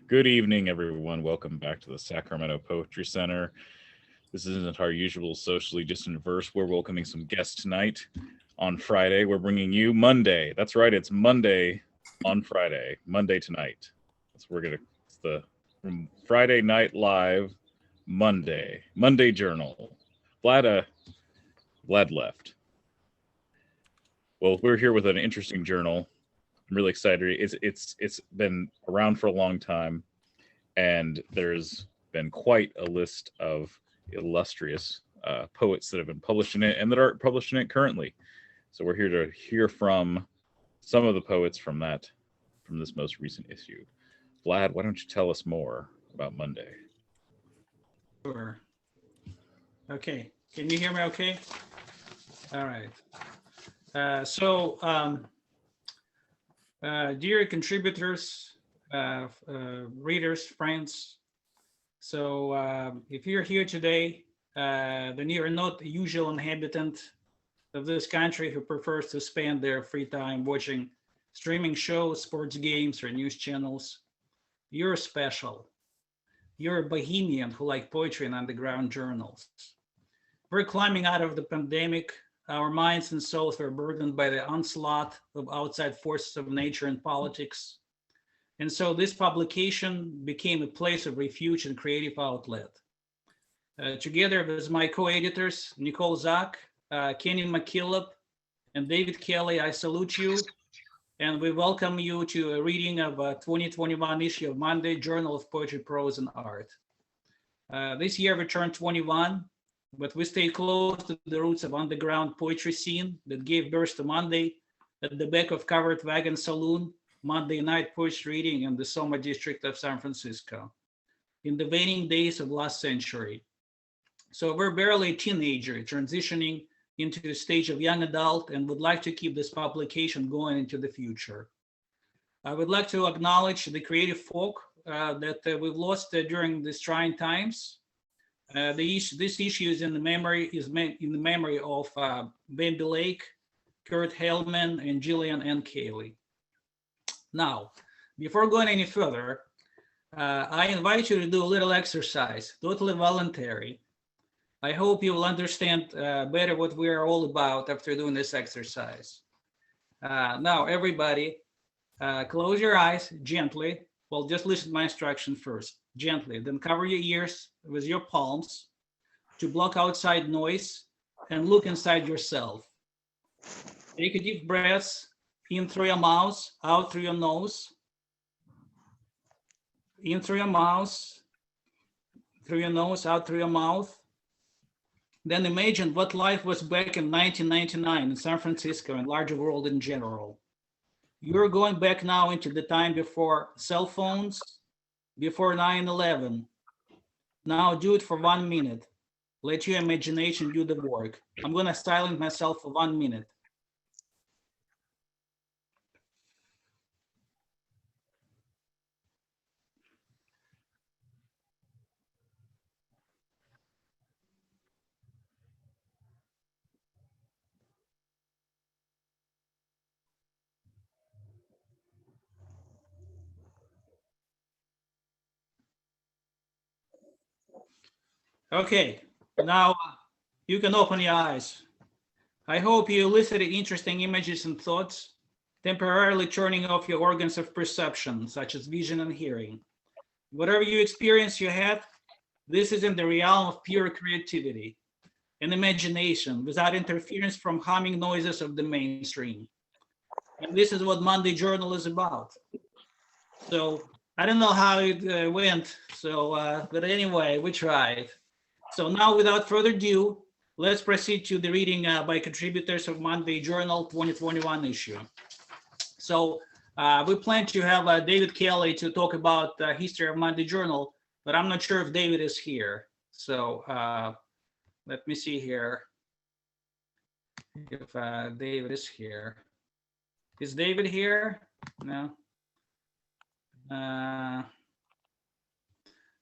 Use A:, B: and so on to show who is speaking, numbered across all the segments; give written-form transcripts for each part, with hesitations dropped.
A: Good evening, everyone. Welcome back to the Sacramento Poetry Center. This isn't our usual socially distant verse. We're welcoming some guests tonight. On Friday, we're bringing you Monday. That's right, it's Monday on Friday, Monday tonight. It's the from Friday Night Live, Monday Journal. Vlad left. Well, we're here with an interesting journal. I'm really excited. It's been around for a long time, and there's been quite a list of illustrious poets that have been published in it and that are published in it currently. So we're here to hear from some of the poets from this most recent issue. Vlad, why don't you tell us more about Monday?
B: Sure. Okay. Can you hear me okay? All right. Dear contributors, readers, friends, if you're here today, then you're not the usual inhabitant of this country who prefers to spend their free time watching streaming shows, sports games, or news channels. You're special. You're a bohemian who like poetry and underground journals. We're climbing out of the pandemic. Our minds and souls were burdened by the onslaught of outside forces of nature and politics. And so this publication became a place of refuge and creative outlet. Together with my co-editors, Nicole, Kenne, MacKillop, and David Kelly, I salute you. And we welcome you to a reading of a 2021 issue of Monday Journal of Poetry, Prose, and Art. This year we turned 21, but we stay close to the roots of underground poetry scene that gave birth to Monday at the back of Covered Wagon Saloon, Monday night poetry reading in the Soma district of San Francisco, in the waning days of last century. So we're barely a teenager transitioning into a stage of young adult and would like to keep this publication going into the future. I would like to acknowledge the creative folk that we've lost during these trying times. This issue is in the memory of Bambi Lake, Kurt Hellman, and Gillian and Kaylee. Now, before going any further, I invite you to do a little exercise, totally voluntary. I hope you will understand better what we are all about after doing this exercise. Now, everybody, close your eyes gently. Well, just listen to my instruction first, gently. Then cover your ears with your palms to block outside noise and look inside yourself. Take a deep breath in through your mouth, out through your nose. In through your mouth, through your nose, out through your mouth. Then imagine what life was back in 1999 in San Francisco and larger world in general. You're going back now into the time before cell phones, before 9/11. Now do it for 1 minute. Let your imagination do the work. I'm gonna silence myself for 1 minute. Okay, now you can open your eyes. I hope you elicited interesting images and thoughts, temporarily turning off your organs of perception, such as vision and hearing. Whatever you experience you had, this is in the realm of pure creativity and imagination without interference from humming noises of the mainstream. And this is what Monday Journal is about. So I don't know how it went, but anyway, we tried. So now, without further ado, let's proceed to the reading by contributors of Monday Journal 2021 issue. So we plan to have David Kelly to talk about the history of Monday Journal, but I'm not sure if David is here. So let me see here if David is here. Is David here? No.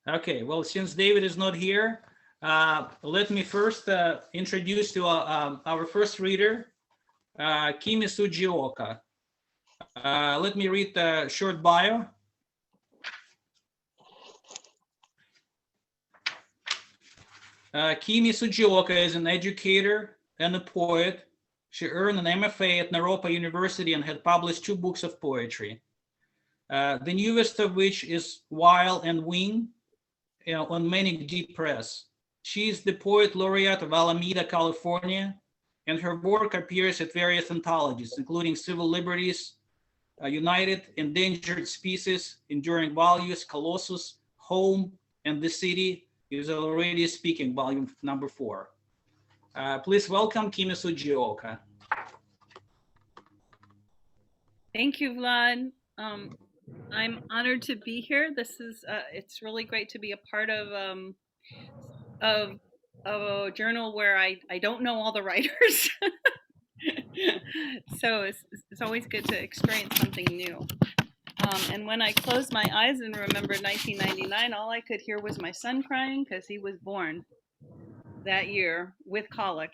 B: Okay, well, since David is not here, let me first introduce to our first reader, Kimi Sugioka. Let me read the short bio. Kimi Sugioka is an educator and a poet. She earned an MFA at Naropa University and had published 2 books of poetry. The newest of which is While and Wing, on Manic Deep Press. She is the poet laureate of Alameda, California, and her work appears at various anthologies, including Civil Liberties, United, Endangered Species, Enduring Values, Colossus, Home, and the City is already speaking, volume number 4. Please welcome Kimi Sugioka.
C: Thank you, Vlad. I'm honored to be here. This is it's really great to be a part of a journal where I don't know all the writers. So it's always good to experience something new. And when I closed my eyes and remembered 1999, all I could hear was my son crying because he was born that year with colic.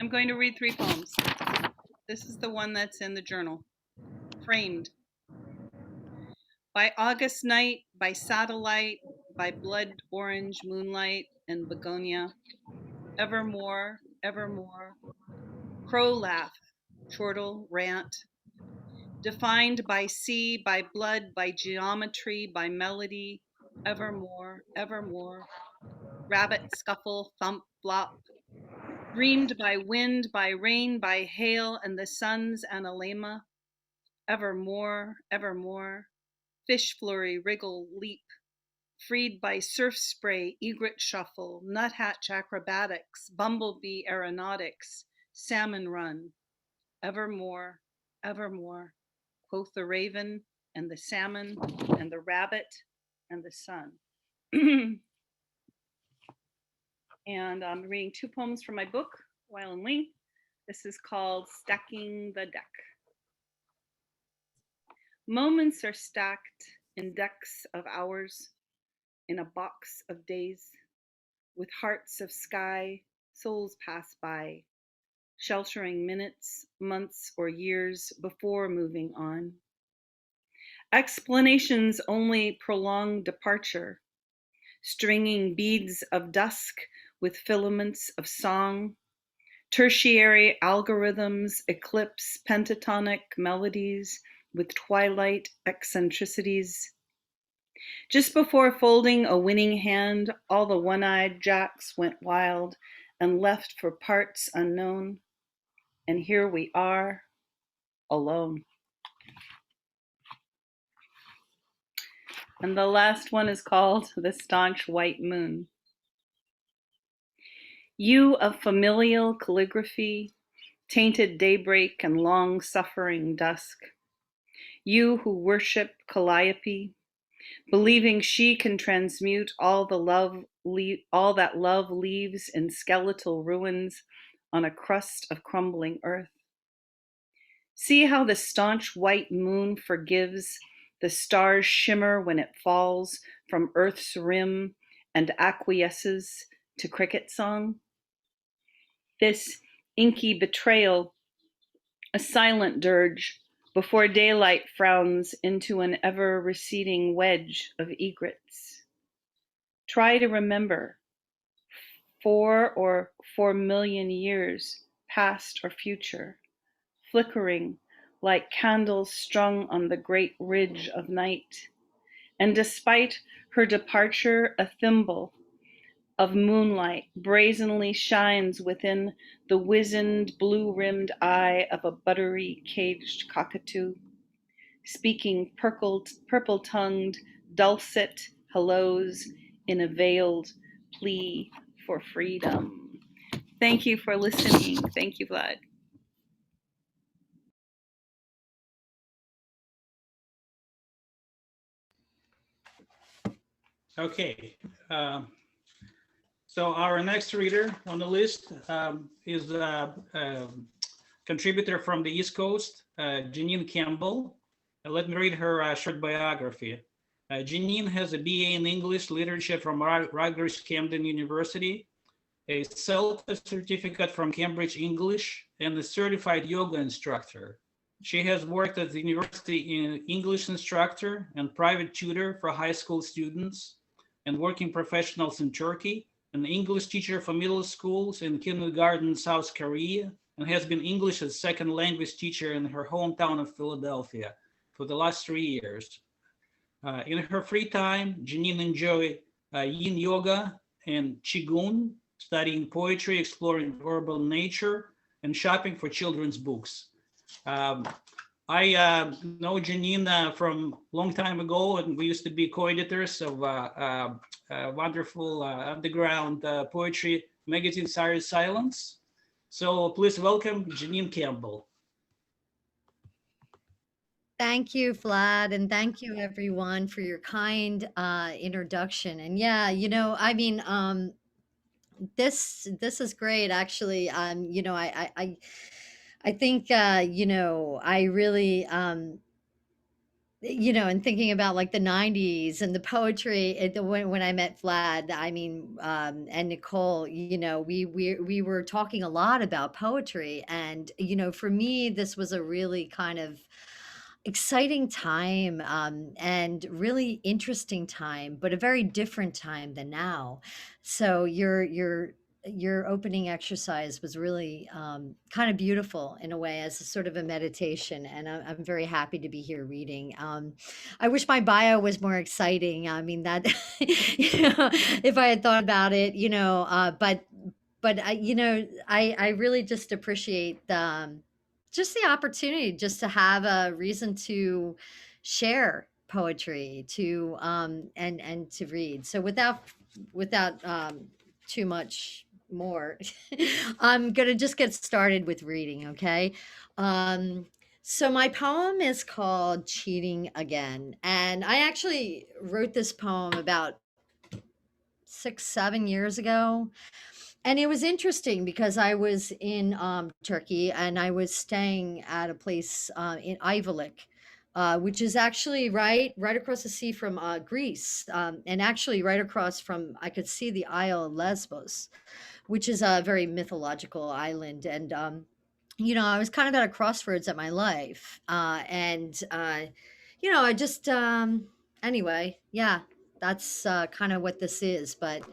C: I'm going to read 3 poems. This is the one that's in the journal. Framed. By August night, by satellite, by blood orange moonlight and begonia, evermore, evermore, crow laugh, chortle, rant, defined by sea, by blood, by geometry, by melody, evermore, evermore, rabbit scuffle, thump, flop, dreamed by wind, by rain, by hail, and the sun's analema, evermore, evermore, fish flurry, wriggle, leap, freed by surf spray, egret shuffle, nuthatch acrobatics, bumblebee aeronautics, salmon run, evermore, evermore, quoth the raven and the salmon and the rabbit and the sun. And I'm reading 2 poems from my book, While and Wing. This is called Stacking the Deck. Moments are stacked in decks of hours, in a box of days. With hearts of sky, souls pass by, sheltering minutes, months, or years before moving on. Explanations only prolong departure, stringing beads of dusk with filaments of song. Tertiary algorithms eclipse pentatonic melodies with twilight eccentricities. Just before folding a winning hand, all the one-eyed jacks went wild and left for parts unknown. And here we are, alone. And the last one is called The Staunch White Moon. You of familial calligraphy, tainted daybreak and long-suffering dusk. You who worship Calliope, believing she can transmute all that love leaves in skeletal ruins on a crust of crumbling earth. See how the staunch white moon forgives the stars' shimmer when it falls from Earth's rim and acquiesces to cricket song. This inky betrayal, a silent dirge, before daylight frowns into an ever-receding wedge of egrets. Try to remember 4 million years, past or future, flickering like candles strung on the great ridge of night. And despite her departure, a thimble of moonlight brazenly shines within the wizened blue-rimmed eye of a buttery caged cockatoo, speaking purple-tongued dulcet hellos in a veiled plea for freedom. Thank you for listening. Thank you, Vlad.
B: Okay. So our next reader on the list is a contributor from the East Coast, Jeanine Campbell. Let me read her short biography. Jeanine has a BA in English Literature from Rutgers Camden University, a CELTA certificate from Cambridge English, and a certified yoga instructor. She has worked at the university in English instructor and private tutor for high school students, and working professionals in Turkey, an English teacher for middle schools and kindergarten in South Korea, and has been English as second language teacher in her hometown of Philadelphia for the last 3 years. In her free time, Jeanine enjoys yin yoga and qigong, studying poetry, exploring urban nature, and shopping for children's books. Um, I know Jeanine from a long time ago, and we used to be co-editors of wonderful underground poetry magazine, Siren Silence. So please welcome Jeanine Campbell.
D: Thank you, Vlad, and thank you everyone for your kind introduction. And yeah, I mean, this is great, actually. I think I really and thinking about like the 90s and the poetry when I met Vlad, I mean, and Nicole, we were talking a lot about poetry. And, for me, this was a really kind of exciting time, and really interesting time, but a very different time than now. So your opening exercise was really kind of beautiful in a way, as a sort of a meditation, and I'm very happy to be here reading. I wish my bio was more exciting. I mean, that if I had thought about it, but I really just appreciate just the opportunity just to have a reason to share poetry, to and to read. So without too much more, I'm gonna just get started with reading, okay? So my poem is called Cheating Again, and I actually wrote this poem about 6, 7 years ago. And it was interesting because I was in Turkey, and I was staying at a place in Ayvalık, which is actually right across the sea from Greece, and actually right across from, I could see the Isle of Lesbos, which is a very mythological island. And I was kind of at a crossroads at my life, and I just anyway, yeah, that's kind of what this is. But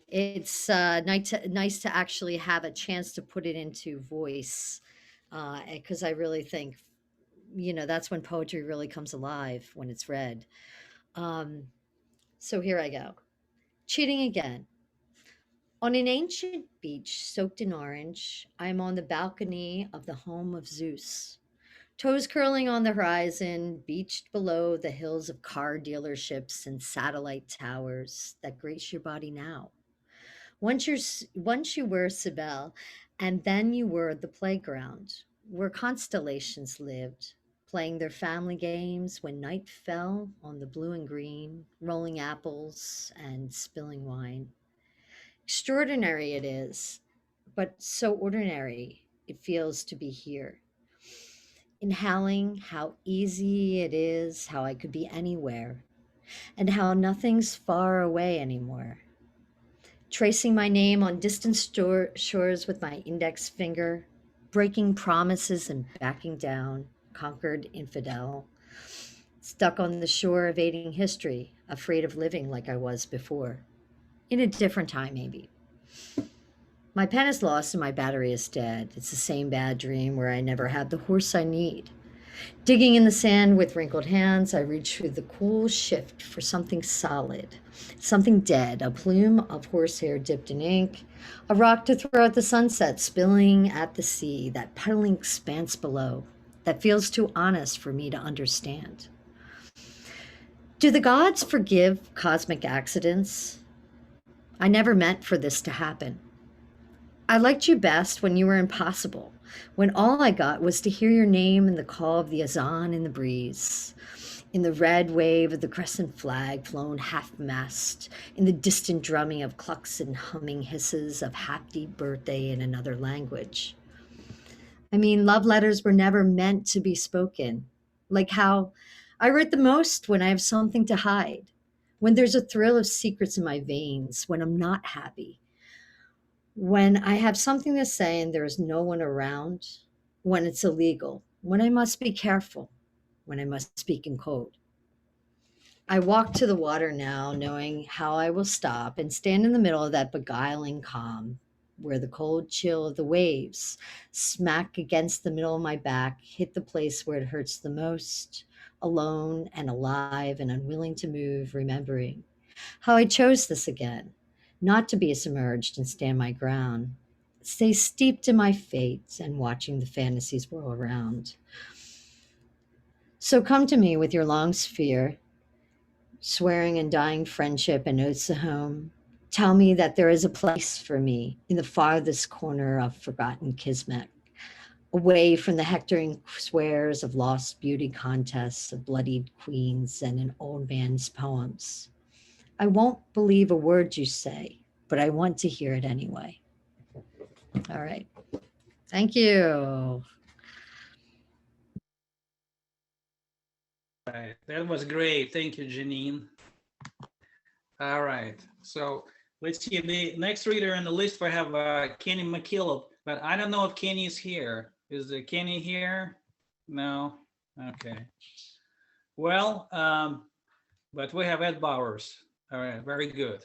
D: it's nice to actually have a chance to put it into voice, because I really think, that's when poetry really comes alive, when it's read. So here I go. Cheating again. On an ancient beach soaked in orange, I am on the balcony of the home of Zeus. Toes curling on the horizon, beached below the hills of car dealerships and satellite towers that grace your body now. Once you were Cybele, and then you were the playground where constellations lived, playing their family games when night fell on the blue and green, rolling apples and spilling wine. Extraordinary it is, but so ordinary it feels to be here. Inhaling how easy it is, how I could be anywhere, and how nothing's far away anymore. Tracing my name on distant shores with my index finger, breaking promises and backing down, conquered infidel, stuck on the shore evading history, afraid of living like I was before. In a different time, maybe. My pen is lost and my battery is dead. It's the same bad dream where I never had the horse I need. Digging in the sand with wrinkled hands, I reach through the cool shift for something solid, something dead, a plume of horsehair dipped in ink, a rock to throw at the sunset, spilling at the sea, that puddling expanse below, that feels too honest for me to understand. Do the gods forgive cosmic accidents? I never meant for this to happen. I liked you best when you were impossible, when all I got was to hear your name in the call of the azan in the breeze, in the red wave of the crescent flag flown half-mast, in the distant drumming of clucks and humming hisses of happy birthday in another language. I mean, love letters were never meant to be spoken, like how I write the most when I have something to hide, when there's a thrill of secrets in my veins, when I'm not happy, when I have something to say and there is no one around, when it's illegal, when I must be careful, when I must speak in code. I walk to the water now, knowing how I will stop and stand in the middle of that beguiling calm, where the cold chill of the waves smack against the middle of my back, hit the place where it hurts the most, alone and alive and unwilling to move, remembering how I chose this again, not to be submerged and stand my ground, stay steeped in my fate and watching the fantasies whirl around. So come to me with your long sphere, swearing and dying friendship and oaths of home. Tell me that there is a place for me in the farthest corner of forgotten kismet, away from the hectoring swears of lost beauty contests, of bloodied queens, and an old man's poems. I won't believe a word you say, but I want to hear it anyway. All right. Thank you.
B: Right. That was great. Thank you, Jeanine. All right. So let's see. The next reader on the list, we have Kenne MacKillop, but I don't know if Kenne is here. Is Kenne here? No. Okay. Well, but we have Ed Bowers. All right. Very good.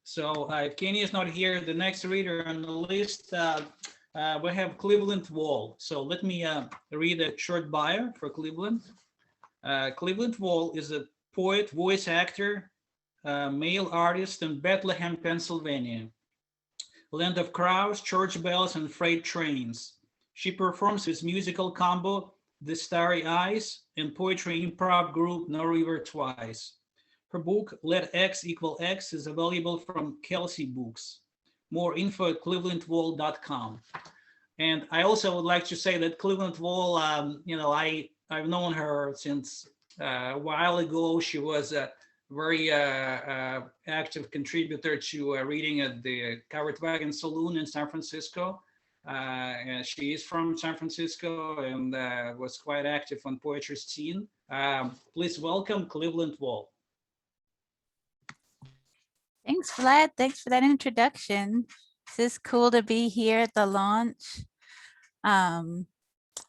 B: So if Kenne is not here, the next reader on the list, we have Cleveland Wall. So let me read a short bio for Cleveland. Cleveland Wall is a poet, voice actor, male artist in Bethlehem, Pennsylvania, land of crows, church bells, and freight trains. She performs with musical combo The Starry Eyes and poetry improv group No River Twice. Her book, Let X Equal X, is available from Kelsey Books. More info at clevelandwall.com. And I also would like to say that Cleveland Wall, I've known her since a while ago. She was a very active contributor to reading at the Covered Wagon Saloon in San Francisco. And she is from San Francisco and was quite active on poetry scene. Please welcome Cleveland Wall.
E: Thanks, Vlad. Thanks for that introduction. This is cool to be here at the launch.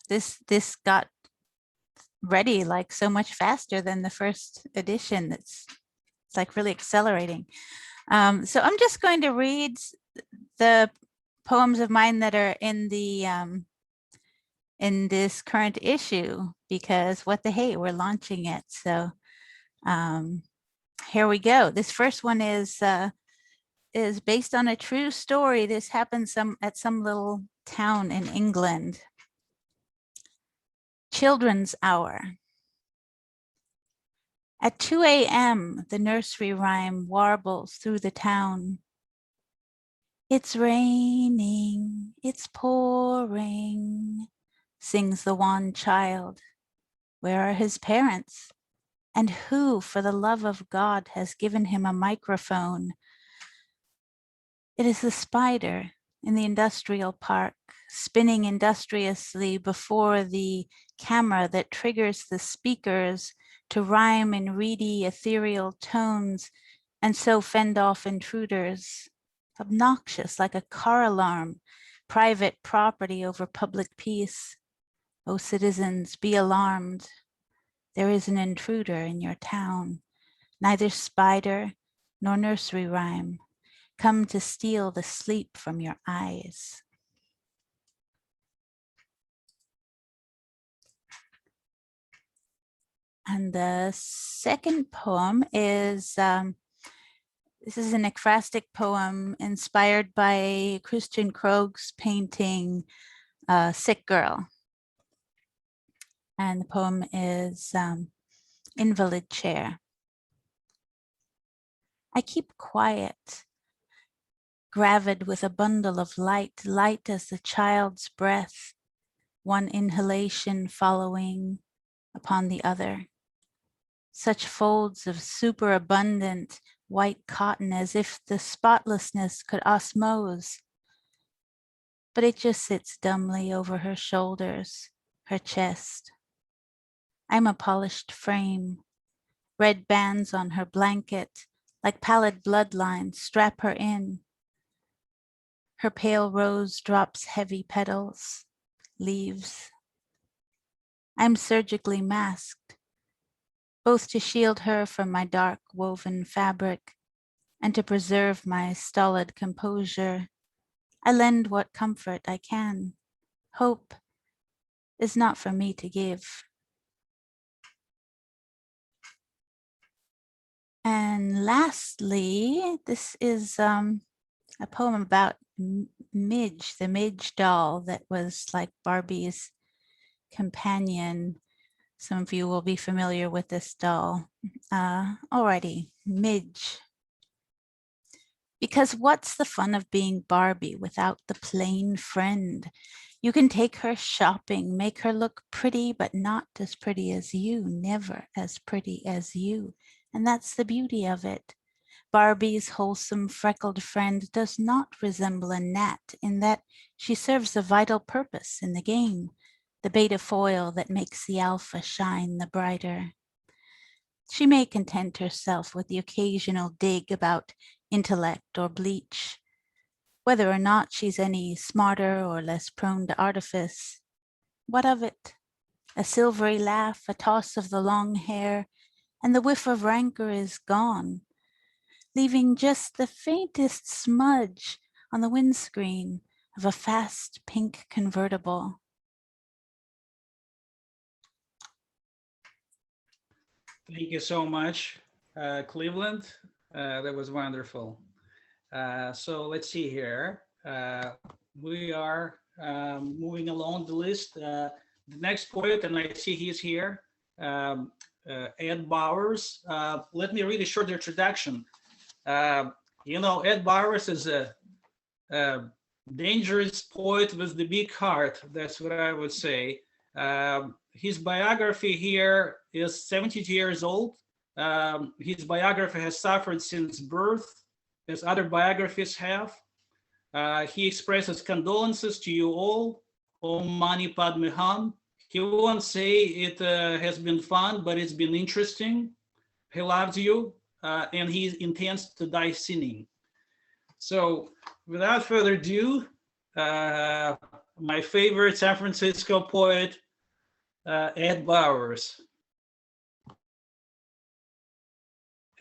E: This got ready like so much faster than the first edition. It's like really accelerating. So I'm just going to read the poems of mine that are in the in this current issue, because what the hey, we're launching it. So here we go. This first one is based on a true story. This happened at some little town in England. Children's Hour. At 2 a.m., the nursery rhyme warbles through the town. It's raining, it's pouring, sings the wan child. Where are his parents? And who, for the love of God, has given him a microphone? It is the spider in the industrial park, spinning industriously before the camera that triggers the speakers to rhyme in reedy, ethereal tones and so fend off intruders. Obnoxious like a car alarm, private property over public peace. O citizens, be alarmed. There is an intruder in your town, neither spider nor nursery rhyme, come to steal the sleep from your eyes. And the second poem is, this is an ekphrastic poem inspired by Christian Krog's painting, Sick Girl. And the poem is Invalid Chair. I keep quiet, gravid with a bundle of light, light as the child's breath, one inhalation following upon the other. Such folds of superabundant white cotton as if the spotlessness could osmose. But it just sits dumbly over her shoulders, her chest. I'm a polished frame, red bands on her blanket, like pallid bloodlines strap her in. Her pale rose drops heavy petals, leaves. I'm surgically masked, both to shield her from my dark woven fabric and to preserve my stolid composure. I lend what comfort I can. Hope is not for me to give. And lastly, this is a poem about Midge, the Midge doll that was like Barbie's companion. Some of you will be familiar with this doll. Alrighty, Midge. Because what's the fun of being Barbie without the plain friend? You can take her shopping, make her look pretty, but not as pretty as you, never as pretty as you. And that's the beauty of it. Barbie's wholesome freckled friend does not resemble a gnat in that she serves a vital purpose in the game, the beta foil that makes the alpha shine the brighter. She may content herself with the occasional dig about intellect or bleach. Whether or not she's any smarter or less prone to artifice, what of it? A silvery laugh, a toss of the long hair, and the whiff of rancor is gone, leaving just the faintest smudge on the windscreen of a fast pink convertible.
B: Thank you so much, Cleveland. That was wonderful. So let's see here. We are moving along the list. The next poet, and I see he's here, Ed Bowers. Let me read a short introduction. Ed Bowers is a dangerous poet with the big heart. That's what I would say. His biography here is 72 years old. His biography has suffered since birth, as other biographies have. He expresses condolences to you all. Om Mani Padme Hum. He won't say it has been fun, but it's been interesting. He loves you, and he intends to die sinning. So without further ado, my favorite San Francisco poet, Ed Bowers.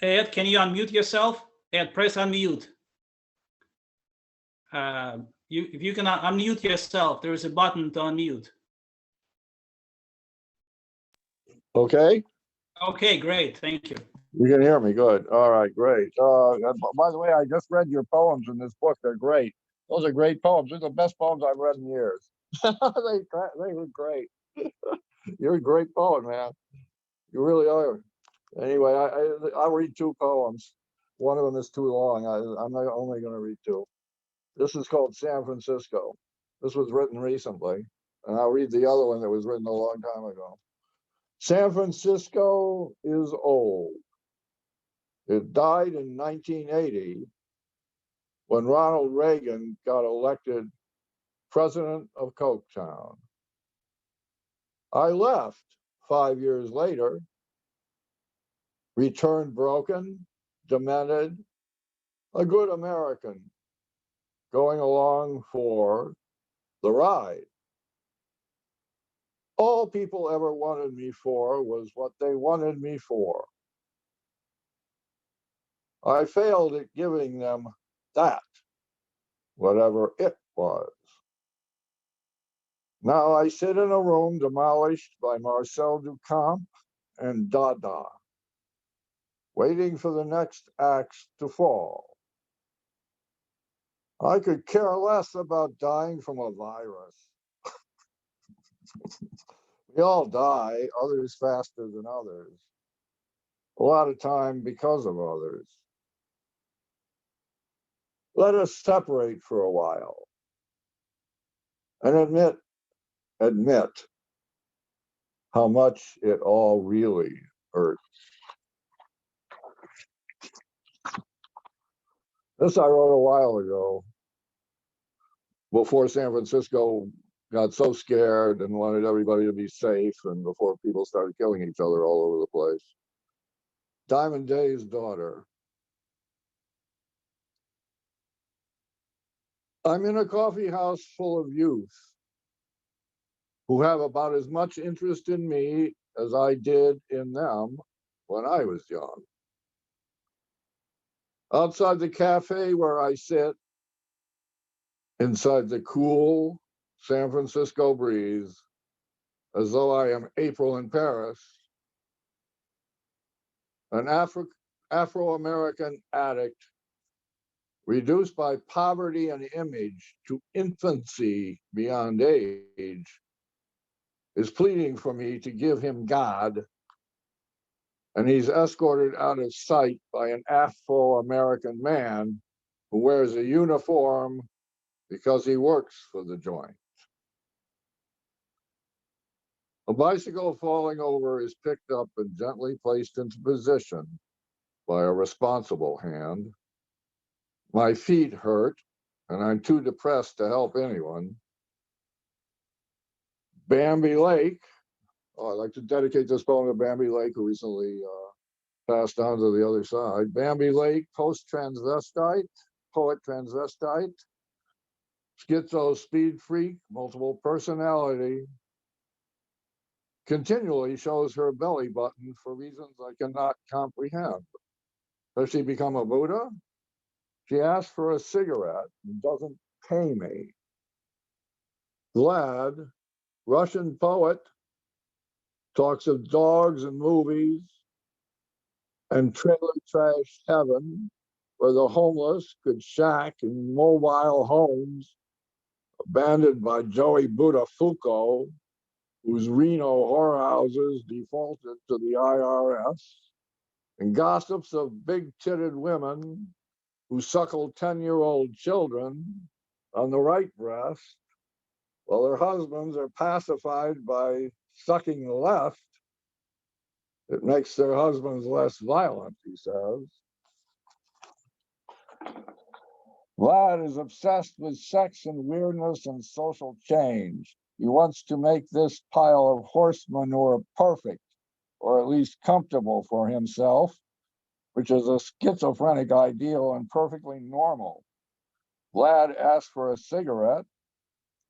B: Ed, can you unmute yourself? Ed, press unmute. If you can unmute yourself, there is a button to unmute.
F: Okay.
B: Okay, great. Thank you.
F: You can hear me. Good. All right, great. By the way, I just read your poems in this book. They're great. Those are great poems. They're the best poems I've read in years. they were great. You're a great poet, man. You really are. Anyway, I'll read two poems. One of them is too long. I'm not only going to read two. This is called San Francisco. This was written recently. And I'll read the other one that was written a long time ago. San Francisco is old. It died in 1980 when Ronald Reagan got elected president of Coketown. I left 5 years later, returned broken, demented, a good American, going along for the ride. All people ever wanted me for was what they wanted me for. I failed at giving them that, whatever it was. Now I sit in a room demolished by Marcel Duchamp and Dada, waiting for the next axe to fall. I could care less about dying from a virus. We all die, others faster than others. A lot of time because of others. Let us separate for a while and admit how much it all really hurts. This I wrote a while ago, before San Francisco got so scared and wanted everybody to be safe, and before people started killing each other all over the place. Diamond Day's daughter. I'm in a coffee house full of youth who have about as much interest in me as I did in them when I was young. Outside the cafe where I sit, inside the cool San Francisco breeze, as though I am April in Paris, an Afro-American addict reduced by poverty and image to infancy beyond age, is pleading for me to give him God, and he's escorted out of sight by an Afro-American man who wears a uniform because he works for the joint. A bicycle falling over is picked up and gently placed into position by a responsible hand. My feet hurt, and I'm too depressed to help anyone. Bambi Lake. Oh, I'd like to dedicate this poem to Bambi Lake, who recently passed on to the other side. Bambi Lake, poet transvestite, schizo speed freak, multiple personality, continually shows her belly button for reasons I cannot comprehend. Has she become a Buddha? She asks for a cigarette and doesn't pay me. Vlad, Russian poet, talks of dogs and movies and trailer trash heaven, where the homeless could shack in mobile homes abandoned by Joey Buttafuoco, whose Reno whorehouses defaulted to the IRS, and gossips of big-titted women who suckle 10-year-old children on the right breast, while their husbands are pacified by sucking the left. It makes their husbands less violent, he says. Vlad is obsessed with sex and weirdness and social change. He wants to make this pile of horse manure perfect, or at least comfortable for himself, which is a schizophrenic ideal and perfectly normal. Vlad asks for a cigarette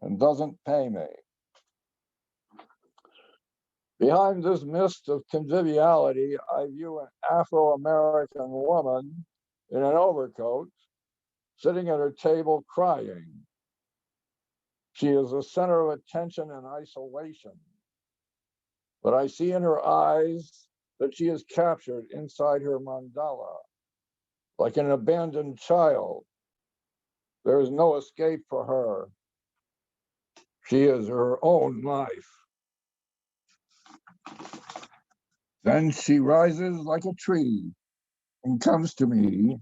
F: and doesn't pay me. Behind this mist of conviviality, I view an Afro-American woman in an overcoat sitting at her table crying. She is the center of attention and isolation. But I see in her eyes that she is captured inside her mandala, like an abandoned child. There is no escape for her. She is her own life. Then she rises like a tree and comes to me,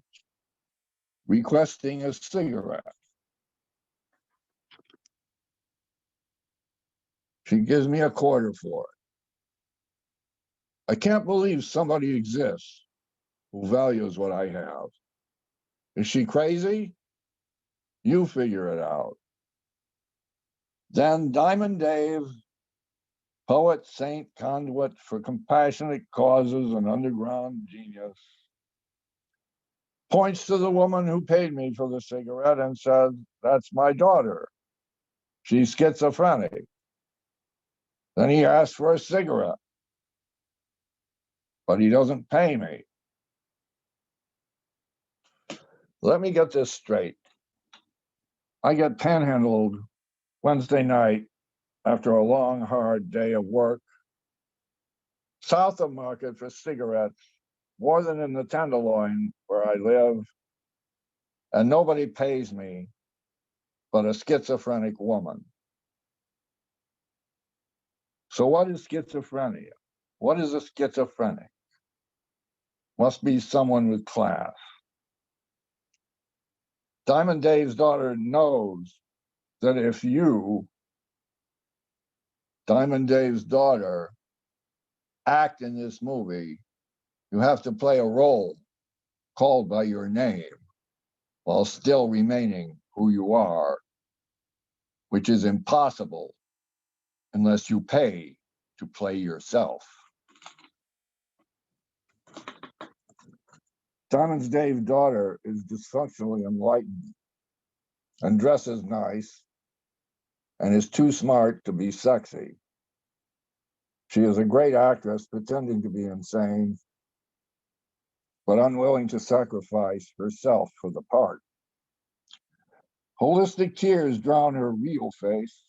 F: requesting a cigarette. She gives me a quarter for it. I can't believe somebody exists who values what I have. Is she crazy? You figure it out. Then Diamond Dave, poet, saint, conduit for compassionate causes and underground genius, points to the woman who paid me for the cigarette and says, "That's my daughter. She's schizophrenic." Then he asks for a cigarette, but he doesn't pay me. Let me get this straight. I get panhandled Wednesday night after a long, hard day of work, south of Market for cigarettes, more than in the Tenderloin where I live, and nobody pays me but a schizophrenic woman. So what is schizophrenia? What is a schizophrenic? Must be someone with class. Diamond Dave's daughter knows that if you, Diamond Dave's daughter, act in this movie, you have to play a role called by your name while still remaining who you are, which is impossible unless you pay to play yourself. Diamond Dave's daughter is dysfunctionally enlightened and dresses nice and is too smart to be sexy. She is a great actress pretending to be insane but unwilling to sacrifice herself for the part. Holistic tears drown her real face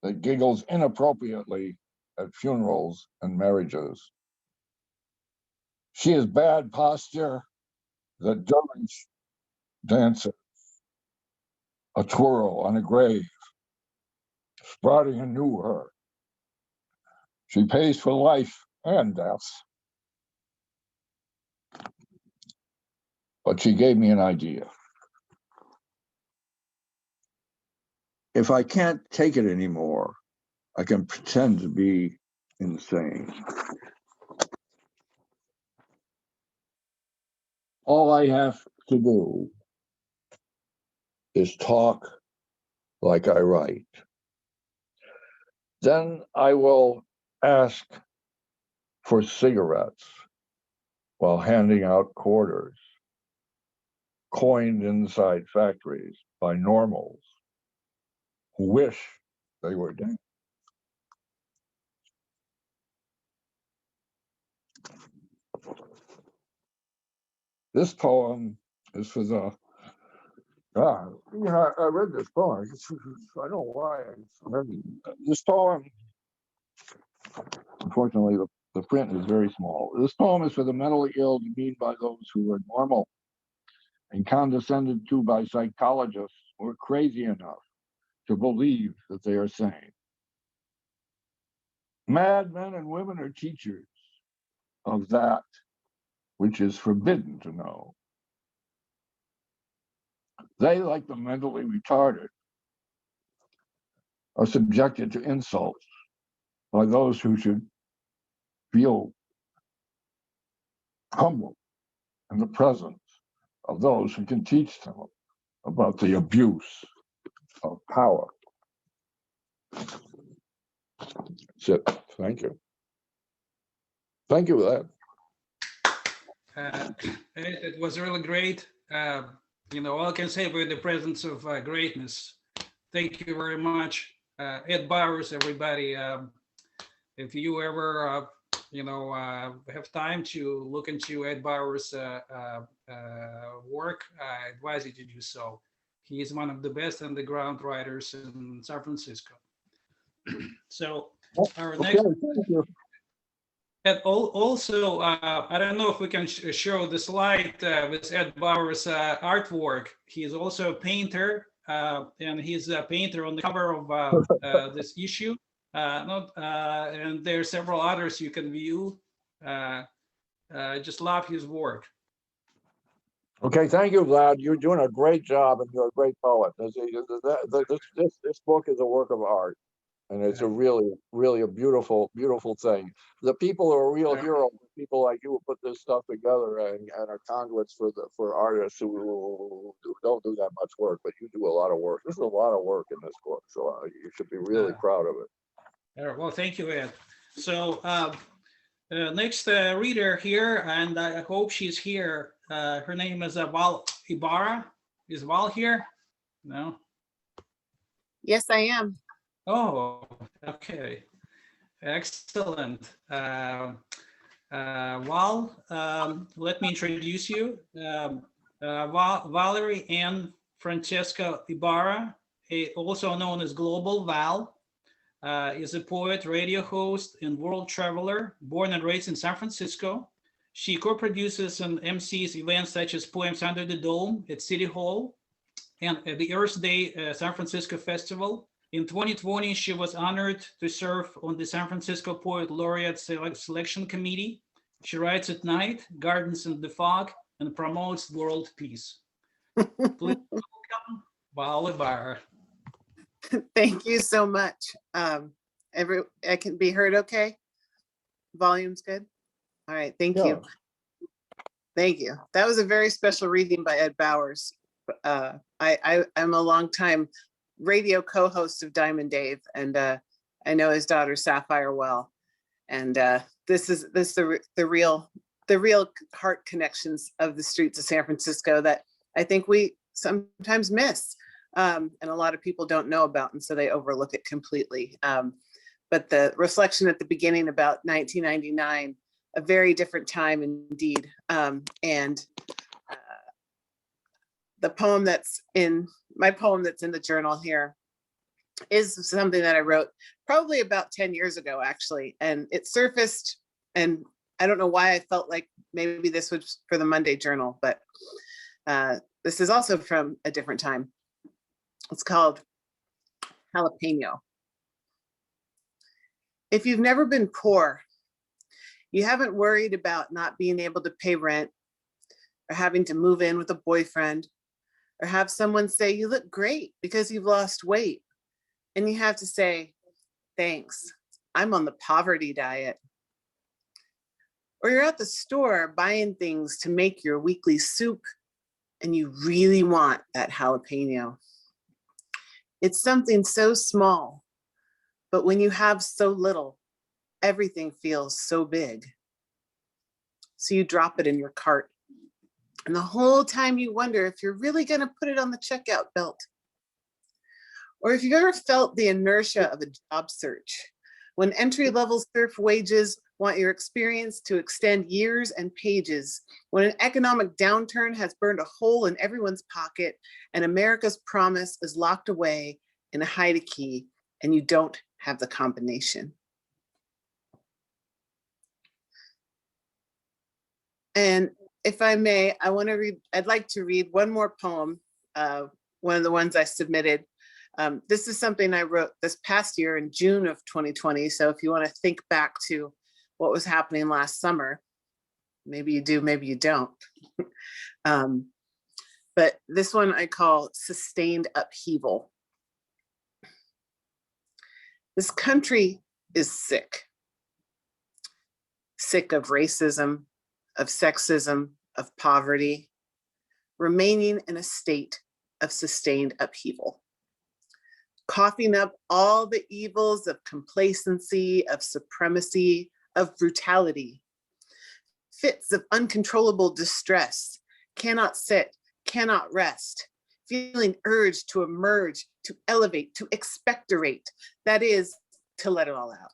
F: that giggles inappropriately at funerals and marriages. She is bad posture that dirge dances a twirl on a grave, sprouting a new her. She pays for life and death. But she gave me an idea. If I can't take it anymore, I can pretend to be insane. All I have to do is talk like I write. Then I will ask for cigarettes while handing out quarters, coined inside factories by normals who wish they were dead. This poem is for the, I read this poem. I don't know why I read this poem. Unfortunately, the print is very small. This poem is for the mentally ill, demeaned by those who are normal and condescended to by psychologists who are crazy enough to believe that they are sane. Mad men and women are teachers of that which is forbidden to know. They, like the mentally retarded, are subjected to insults by those who should feel humble in the presence of those who can teach them about the abuse of power. That's it. Thank you. Thank you for that.
B: It was really great. All I can say with the presence of greatness. Thank you very much. Ed Bowers, everybody. If you ever, have time to look into Ed Bowers' work, I advise you to do so. He is one of the best underground writers in San Francisco. So our next.
F: Thank you.
B: And also, I don't know if we can show the slide with Ed Bauer's artwork. He is also a painter, and he's a painter on the cover of this issue. And there are several others you can view. Just love his work.
F: Okay, thank you, Vlad. You're doing a great job, and you're a great poet. This book is a work of art. And it's a really a beautiful, beautiful thing. The people who are real heroes, people like you who put this stuff together and are conduits for artists who don't do that much work, but you do a lot of work. There's a lot of work in this book, so you should be really proud of it.
B: Well, thank you, Ed. So next reader here, and I hope she's here. Her name is Val Ibarra. Is Val here? No?
G: Yes, I am.
B: Oh, okay. Excellent. Val, let me introduce you. Valerie Ann Francesca Ibarra, also known as Global Val, is a poet, radio host, and world traveler, born and raised in San Francisco. She co-produces and MCs events such as Poems Under the Dome at City Hall and at the Earth Day San Francisco Festival. In 2020, she was honored to serve on the San Francisco Poet Laureate Selection Committee. She writes at night, gardens in the fog, and promotes world peace. Please welcome Val Ibarra.
G: Thank you so much. I can be heard okay? Volume's good? All right, thank you. Thank you. That was a very special reading by Ed Bowers. I'm a longtime radio co-host of Diamond Dave, and I know his daughter Sapphire well. And this is the real heart connections of the streets of San Francisco that I think we sometimes miss, and a lot of people don't know about, and so they overlook it completely. But the reflection at the beginning about 1999 a very different time indeed. And the poem that's in my poem that's in the journal here is something that I wrote probably about 10 years ago, actually. And it surfaced, and I don't know why I felt like maybe this was for the Monday Journal, but this is also from a different time. It's called Jalapeno. If you've never been poor, you haven't worried about not being able to pay rent or having to move in with a boyfriend or have someone say you look great because you've lost weight. And you have to say, thanks, I'm on the poverty diet. Or you're at the store buying things to make your weekly soup and you really want that jalapeno. It's something so small, but when you have so little, everything feels so big. So you drop it in your cart. And the whole time you wonder if you're really gonna put it on the checkout belt. Or if you've ever felt the inertia of a job search, when entry-level surf wages want your experience to extend years and pages, when an economic downturn has burned a hole in everyone's pocket and America's promise is locked away in a hide key and you don't have the combination. And if I may, I'd like to read one more poem, one of the ones I submitted. This is something I wrote this past year in June of 2020. So if you want to think back to what was happening last summer, maybe you do, maybe you don't. But this one I call Sustained Upheaval. This country is sick. Sick of racism, of sexism, of poverty, remaining in a state of sustained upheaval. Coughing up all the evils of complacency, of supremacy, of brutality. Fits of uncontrollable distress, cannot sit, cannot rest, feeling urged to emerge, to elevate, to expectorate, that is, to let it all out.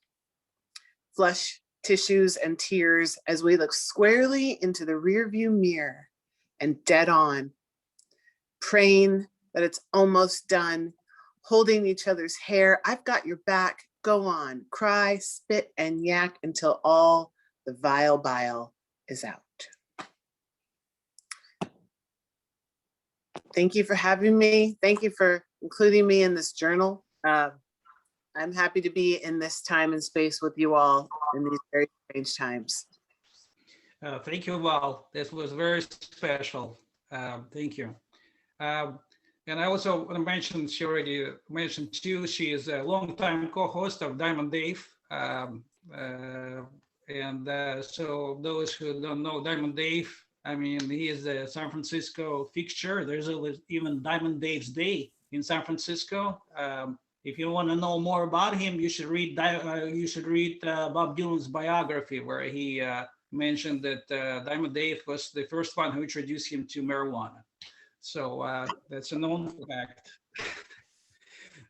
G: Flush tissues and tears as we look squarely into the rearview mirror and dead on, praying that it's almost done, holding each other's hair. I've got your back, go on, cry, spit, and yak until all the vile bile is out. Thank you for having me. Thank you for including me in this journal. I'm happy to be in this time and space with you all in these very strange times.
B: Thank you, Val. This was very special. Thank you. And I also want to mention, she already mentioned too, she is a longtime co-host of Diamond Dave. So those who don't know Diamond Dave, I mean, he is a San Francisco fixture. There's even Diamond Dave's Day in San Francisco. If you want to know more about him, you should read Bob Dylan's biography, where he mentioned that Diamond Dave was the first one who introduced him to marijuana. So that's a known fact.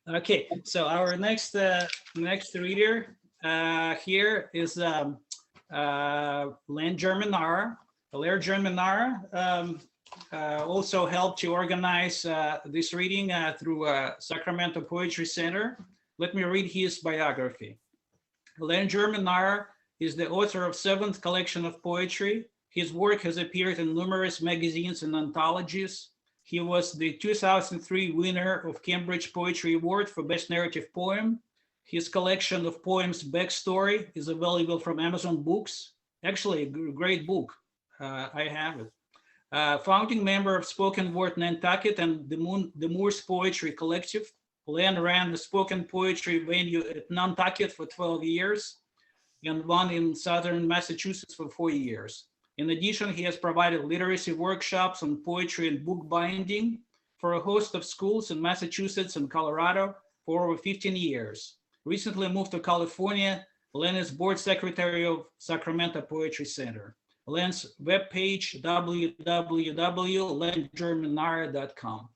B: Okay, so our next reader here is Len Germinara. Len Germinara also helped to organize this reading through Sacramento Poetry Center. Let me read his biography. Len Germinara is the author of 7th collection of poetry. His work has appeared in numerous magazines and anthologies. He was the 2003 winner of Cambridge Poetry Award for Best Narrative Poem. His collection of poems, Backstory, is available from Amazon Books. Actually, a great book. I have it. Founding member of Spoken Word Nantucket and the Moors Poetry Collective. Len ran the spoken poetry venue at Nantucket for 12 years and one in Southern Massachusetts for 4 years. In addition, he has provided literacy workshops on poetry and book binding for a host of schools in Massachusetts and Colorado for over 15 years. Recently moved to California, Len is board secretary of Sacramento Poetry Center. Len's webpage, www.lengerminara.com.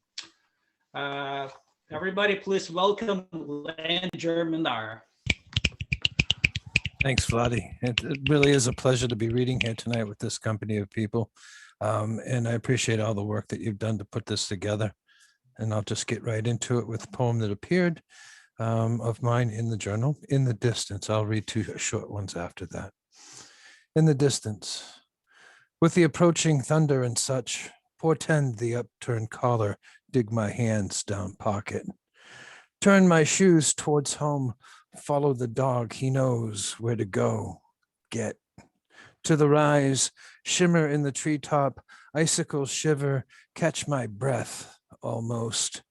B: Everybody, please welcome Len Germinara.
H: Thanks, Vladdy. It really is a pleasure to be reading here tonight with this company of people. And I appreciate all the work that you've done to put this together. And I'll just get right into it with a poem that appeared of mine in the journal, In the Distance. I'll read two short ones after that. In the distance, with the approaching thunder and such, portend the upturned collar, dig my hands down pocket. Turn my shoes towards home, follow the dog, he knows where to go. Get to the rise, shimmer in the treetop, icicles shiver, catch my breath almost.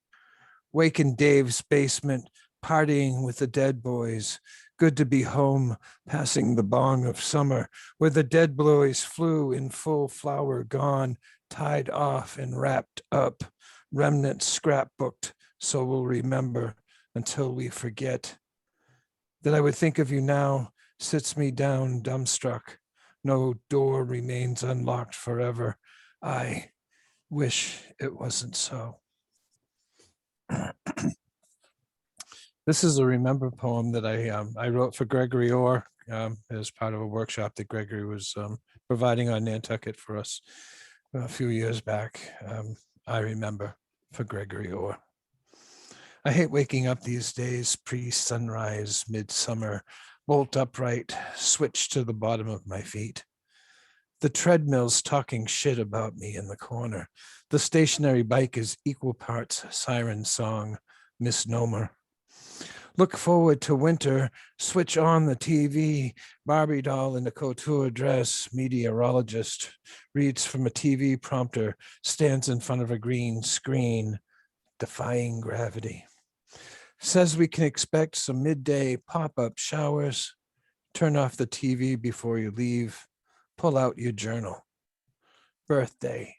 H: Wake in Dave's basement, partying with the dead boys. Good to be home, passing the bong of summer, where the dead boys flew in full flower gone, tied off and wrapped up, remnants scrapbooked, so we'll remember until we forget. That I would think of you now sits me down dumbstruck. No door remains unlocked forever. I wish it wasn't so. This is a remember poem that I wrote for Gregory Orr as part of a workshop that Gregory was providing on Nantucket for us a few years back. I remember for Gregory Orr. I hate waking up these days, pre-sunrise, midsummer, bolt upright, switch to the bottom of my feet. The treadmill's talking shit about me in the corner. The stationary bike is equal parts siren song, misnomer. Look forward to winter, switch on the TV, Barbie doll in a couture dress, meteorologist, reads from a TV prompter, stands in front of a green screen, defying gravity. Says we can expect some midday pop-up showers, turn off the TV before you leave, pull out your journal. Birthday,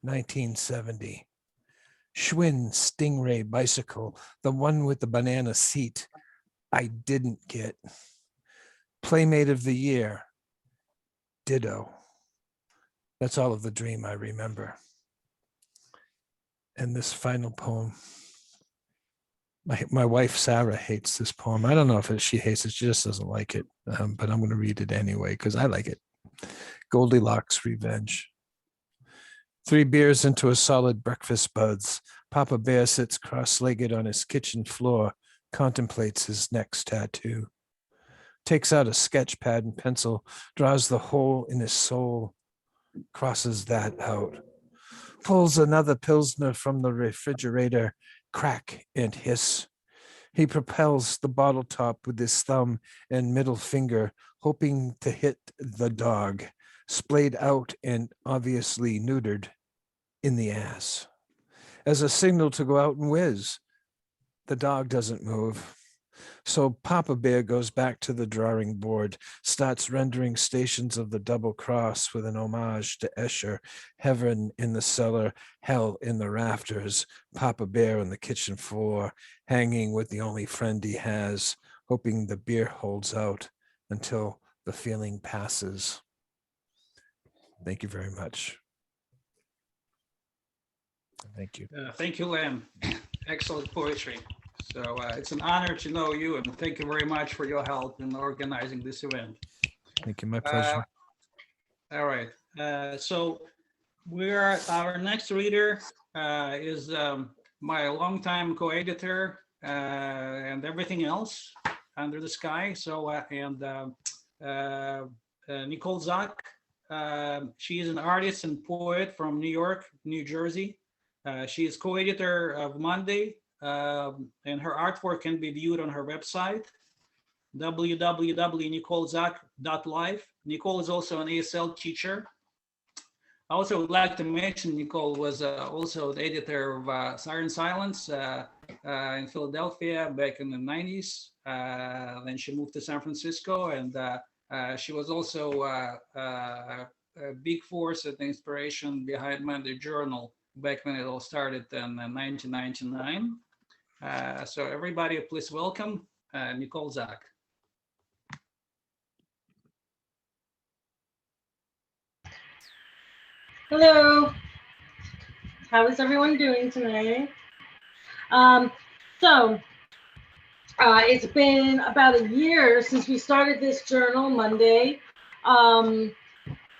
H: 1970. Schwinn Stingray bicycle, the one with the banana seat I didn't get. Playmate of the year, ditto. That's all of the dream I remember. And this final poem, my wife Sarah hates this poem. I don't know if she hates it, she just doesn't like it, but I'm going to read it anyway because I like it. Goldilocks Revenge. 3 beers into a solid breakfast buds. Papa Bear sits cross-legged on his kitchen floor, contemplates his next tattoo. Takes out a sketch pad and pencil, draws the hole in his soul, crosses that out. Pulls another Pilsner from the refrigerator, crack and hiss. He propels the bottle top with his thumb and middle finger, hoping to hit the dog, splayed out and obviously neutered, in the ass. As a signal to go out and whiz. The dog doesn't move. So Papa Bear goes back to the drawing board, starts rendering stations of the double cross with an homage to Escher, heaven in the cellar, hell in the rafters, Papa Bear on the kitchen floor, hanging with the only friend he has, hoping the beer holds out until the feeling passes. Thank you very much. Thank you.
B: Thank you, Len. Excellent poetry. So it's an honor to know you, and thank you very much for your help in organizing this event.
H: Thank you, my pleasure.
B: All right. So our next reader is my longtime co-editor and everything else under the sky. So Nicole Zak. She is an artist and poet from New York, New Jersey. She is co-editor of Monday, and her artwork can be viewed on her website, www.nicolezak.live. Nicole is also an ASL teacher. I also would like to mention Nicole was also the editor of Siren Silence in Philadelphia back in the 90s. Then she moved to San Francisco, and she was also a big force and inspiration behind Monday Journal back when it all started in 1999. So everybody, please welcome Nicole Zak.
I: Hello. How is everyone doing tonight? So It's been about a year since we started this journal Monday.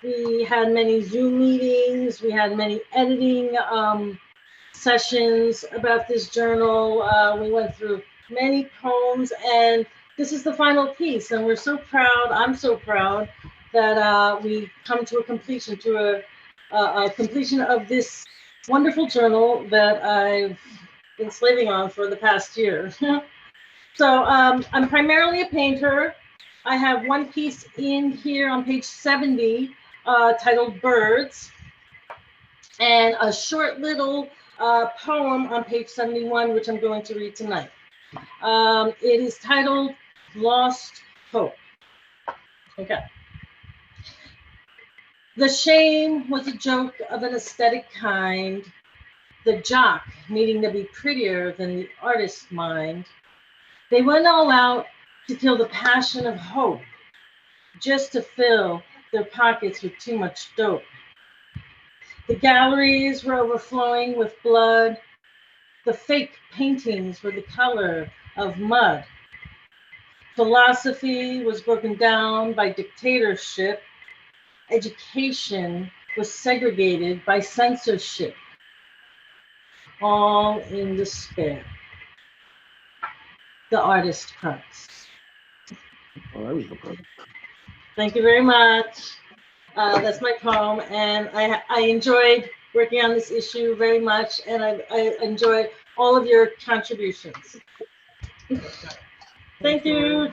I: We had many Zoom meetings. We had many editing sessions about this journal. We went through many poems, and this is the final piece. And we're so proud. I'm so proud that we come to a completion, a completion of this wonderful journal that I've been slaving on for the past year. So I'm primarily a painter. I have one piece in here on page 70 titled Birds, and a short little poem on page 71, which I'm going to read tonight. It is titled Lost Hope. Okay. The shame was a joke of an aesthetic kind, the jock needing to be prettier than the artist's mind. They went all out to kill the passion of hope, just to fill their pockets with too much dope. The galleries were overflowing with blood. The fake paintings were the color of mud. Philosophy was broken down by dictatorship. Education was segregated by censorship. All in despair. The artist cries.
F: Oh, that was the problem.
I: Thank you very much. That's my poem, and I enjoyed working on this issue very much, and I enjoyed all of your contributions. Thank you.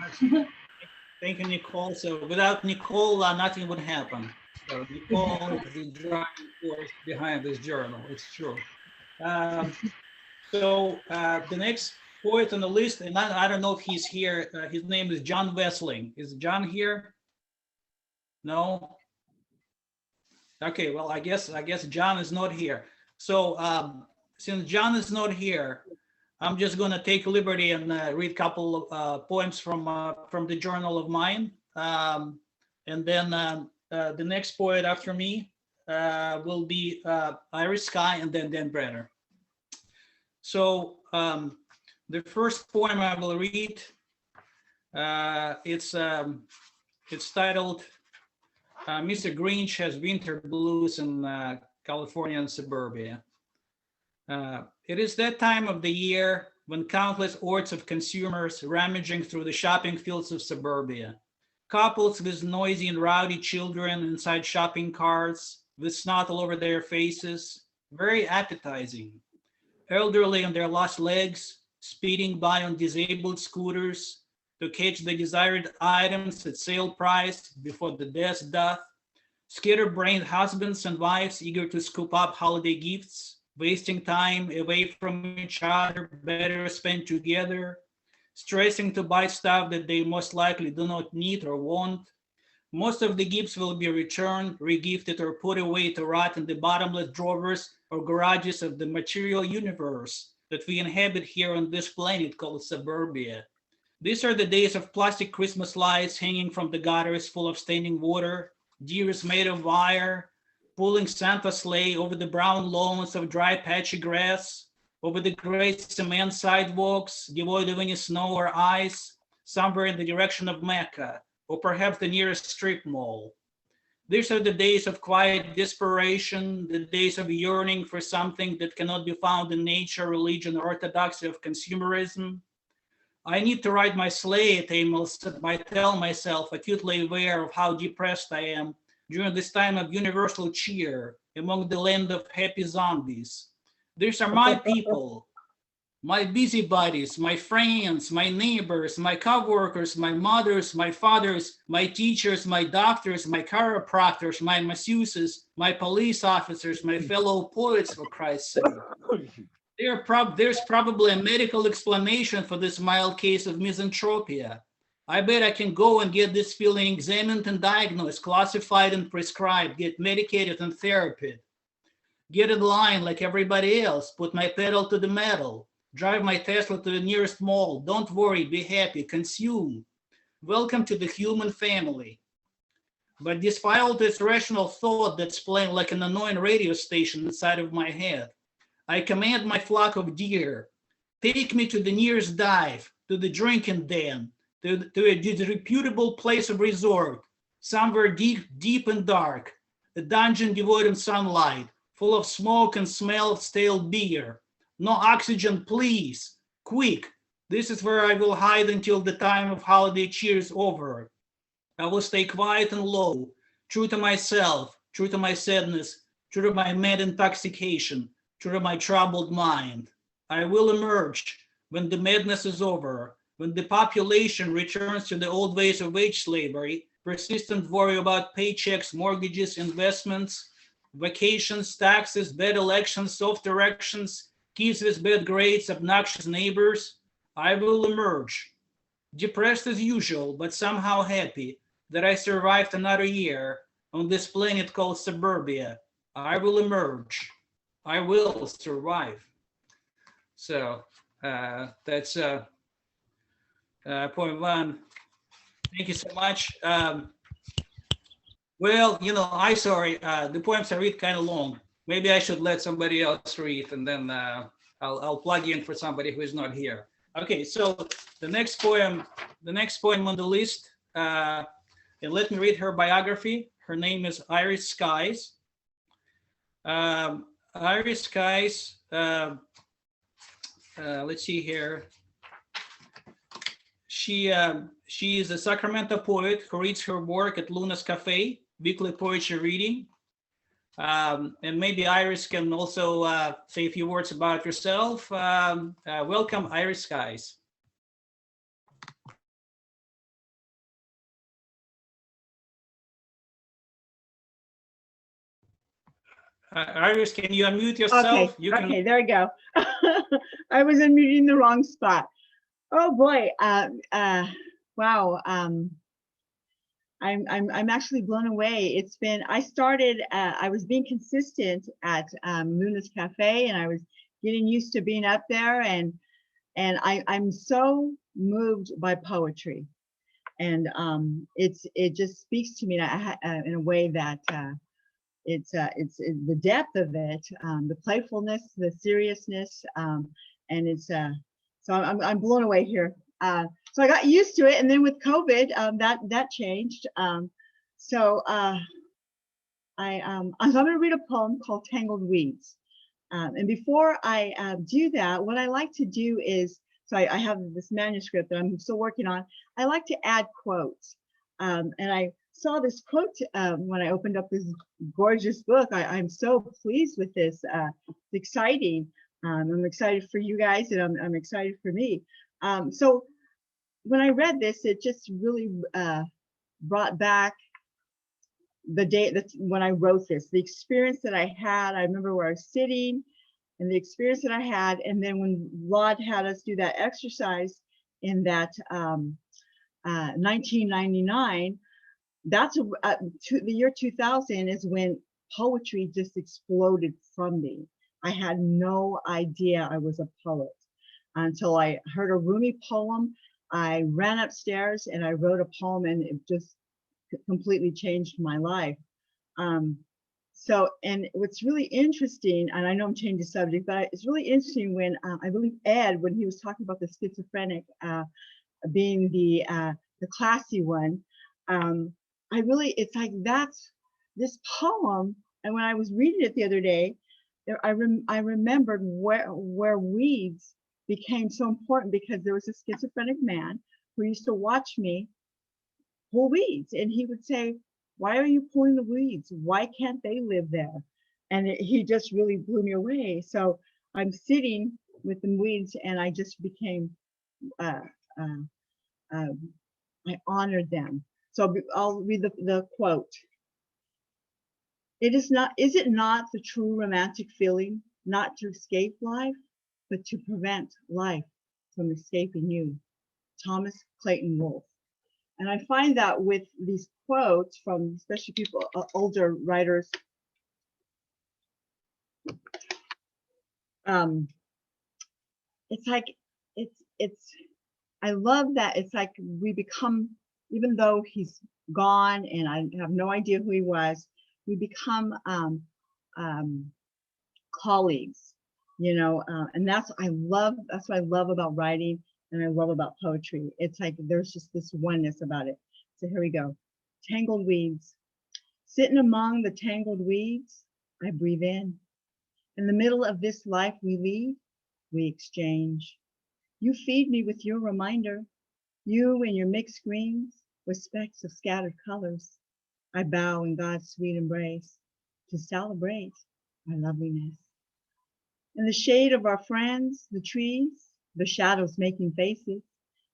B: Thank you, Nicole. So without Nicole, nothing would happen. So Nicole is the driving force behind this journal. It's true. The next poet on the list, and I don't know if he's here. His name is John Westling. Is John here? No. Okay. Well, I guess John is not here. So since John is not here, I'm just going to take liberty and read a couple of poems from the journal of mine, and then the next poet after me will be Iris Sky, and then Brenner. So the first poem I will read, it's titled Mr. Grinch Has Winter Blues in California and Suburbia. It is that time of the year when countless hordes of consumers rummaging through the shopping fields of suburbia. Couples with noisy and rowdy children inside shopping carts with snot all over their faces, very appetizing. Elderly on their lost legs, speeding by on disabled scooters to catch the desired items at sale price before the death doth. Scatterbrained husbands and wives eager to scoop up holiday gifts, wasting time away from each other, better spent together, stressing to buy stuff that they most likely do not need or want. Most of the gifts will be returned, regifted, or put away to rot in the bottomless drawers or garages of the material universe that we inhabit here on this planet called suburbia. These are the days of plastic Christmas lights hanging from the gutters full of standing water, deers made of wire, pulling Santa's sleigh over the brown lawns of dry patchy grass, over the gray cement sidewalks, devoid of any snow or ice, somewhere in the direction of Mecca, or perhaps the nearest strip mall. These are the days of quiet desperation, the days of yearning for something that cannot be found in nature, religion, or orthodoxy of consumerism. I need to ride my sleigh, I tell myself, acutely aware of how depressed I am during this time of universal cheer among the land of happy zombies. These are my people, my busybodies, my friends, my neighbors, my co-workers, my mothers, my fathers, my teachers, my doctors, my chiropractors, my masseuses, my police officers, my fellow poets, for Christ's sake. There's probably a medical explanation for this mild case of misanthropia. I bet I can go and get this feeling examined and diagnosed, classified and prescribed, get medicated and therapied, get in line like everybody else, put my pedal to the metal, drive my Tesla to the nearest mall. Don't worry, be happy, consume. Welcome to the human family. But despite this rational thought that's playing like an annoying radio station inside of my head, I command my flock of deer, take me to the nearest dive, to the drinking den, to a disreputable place of resort, somewhere deep, deep and dark, a dungeon devoid of sunlight, full of smoke and smell of stale beer. No oxygen, please. Quick, this is where I will hide until the time of holiday cheer is over. I will stay quiet and low, true to myself, true to my sadness, true to my mad intoxication, true to my troubled mind. I will emerge when the madness is over, when the population returns to the old ways of wage slavery, persistent worry about paychecks, mortgages, investments, vacations, taxes, bad elections, soft erections, kids with bad grades, obnoxious neighbors. I will emerge, depressed as usual, but somehow happy that I survived another year on this planet called suburbia. I will emerge. I will survive. So that's point one. Thank you so much. Well, you know, I'm sorry, the poems I read kind of long. Maybe I should let somebody else read, and then I'll plug in for somebody who is not here. Okay, so the next poem on the list, and let me read her biography. Her name is Iris Skies. Iris Skies, let's see here. She is a Sacramento poet who reads her work at Luna's Cafe, weekly poetry reading. And maybe Iris can also say a few words about yourself. Welcome, Iris Skies. Iris, can you unmute yourself?
J: Okay,
B: You can...
J: okay, there we go. I was unmuting the wrong spot. Oh boy, wow. I'm actually blown away. It's been, I started, I was being consistent at Luna's Cafe, and I was getting used to being up there, and I'm so moved by poetry, and it just speaks to me in a way that it's the depth of it, the playfulness, the seriousness, and it's so I'm blown away here. So I got used to it, and then with COVID, that changed. So I'm going to read a poem called Tangled Weeds. And before I do that, what I like to do is, so I have this manuscript that I'm still working on. I like to add quotes. And I saw this quote when I opened up this gorgeous book. I'm so pleased with this. It's exciting. I'm excited for you guys, and I'm excited for me. So when I read this, it just really brought back the day when I wrote this, the experience that I had. I remember where I was sitting and the experience that I had. And then when Vlad had us do that exercise in that 1999, that's the year 2000 is when poetry just exploded from me. I had no idea I was a poet until I heard a Rumi poem. I ran upstairs and I wrote a poem, and it just completely changed my life. So, and what's really interesting, and I know I'm changing the subject, but it's really interesting when I believe Ed, when he was talking about the schizophrenic being the classy one, it's like that's this poem. And when I was reading it the other day, I remembered where weeds became so important, because there was a schizophrenic man who used to watch me pull weeds, and he would say, "Why are you pulling the weeds? Why can't they live there?" And he just really blew me away. So I'm sitting with the weeds, and I just became, I honored them. So I'll read the quote. Is it not the true romantic feeling, not to escape life, but to prevent life from escaping you? Thomas Clayton Wolfe. And I find that with these quotes from especially people, older writers, it's like, I love that it's like we become, even though he's gone and I have no idea who he was, we become colleagues, you know, and that's what I love about writing, and I love about poetry. It's like there's just this oneness about it. So here we go. Tangled weeds. Sitting among the tangled weeds, I breathe in. In the middle of this life we lead, we exchange. You feed me with your reminder, you and your mixed greens with specks of scattered colors. I bow in God's sweet embrace to celebrate our loveliness. In the shade of our friends, the trees, the shadows making faces,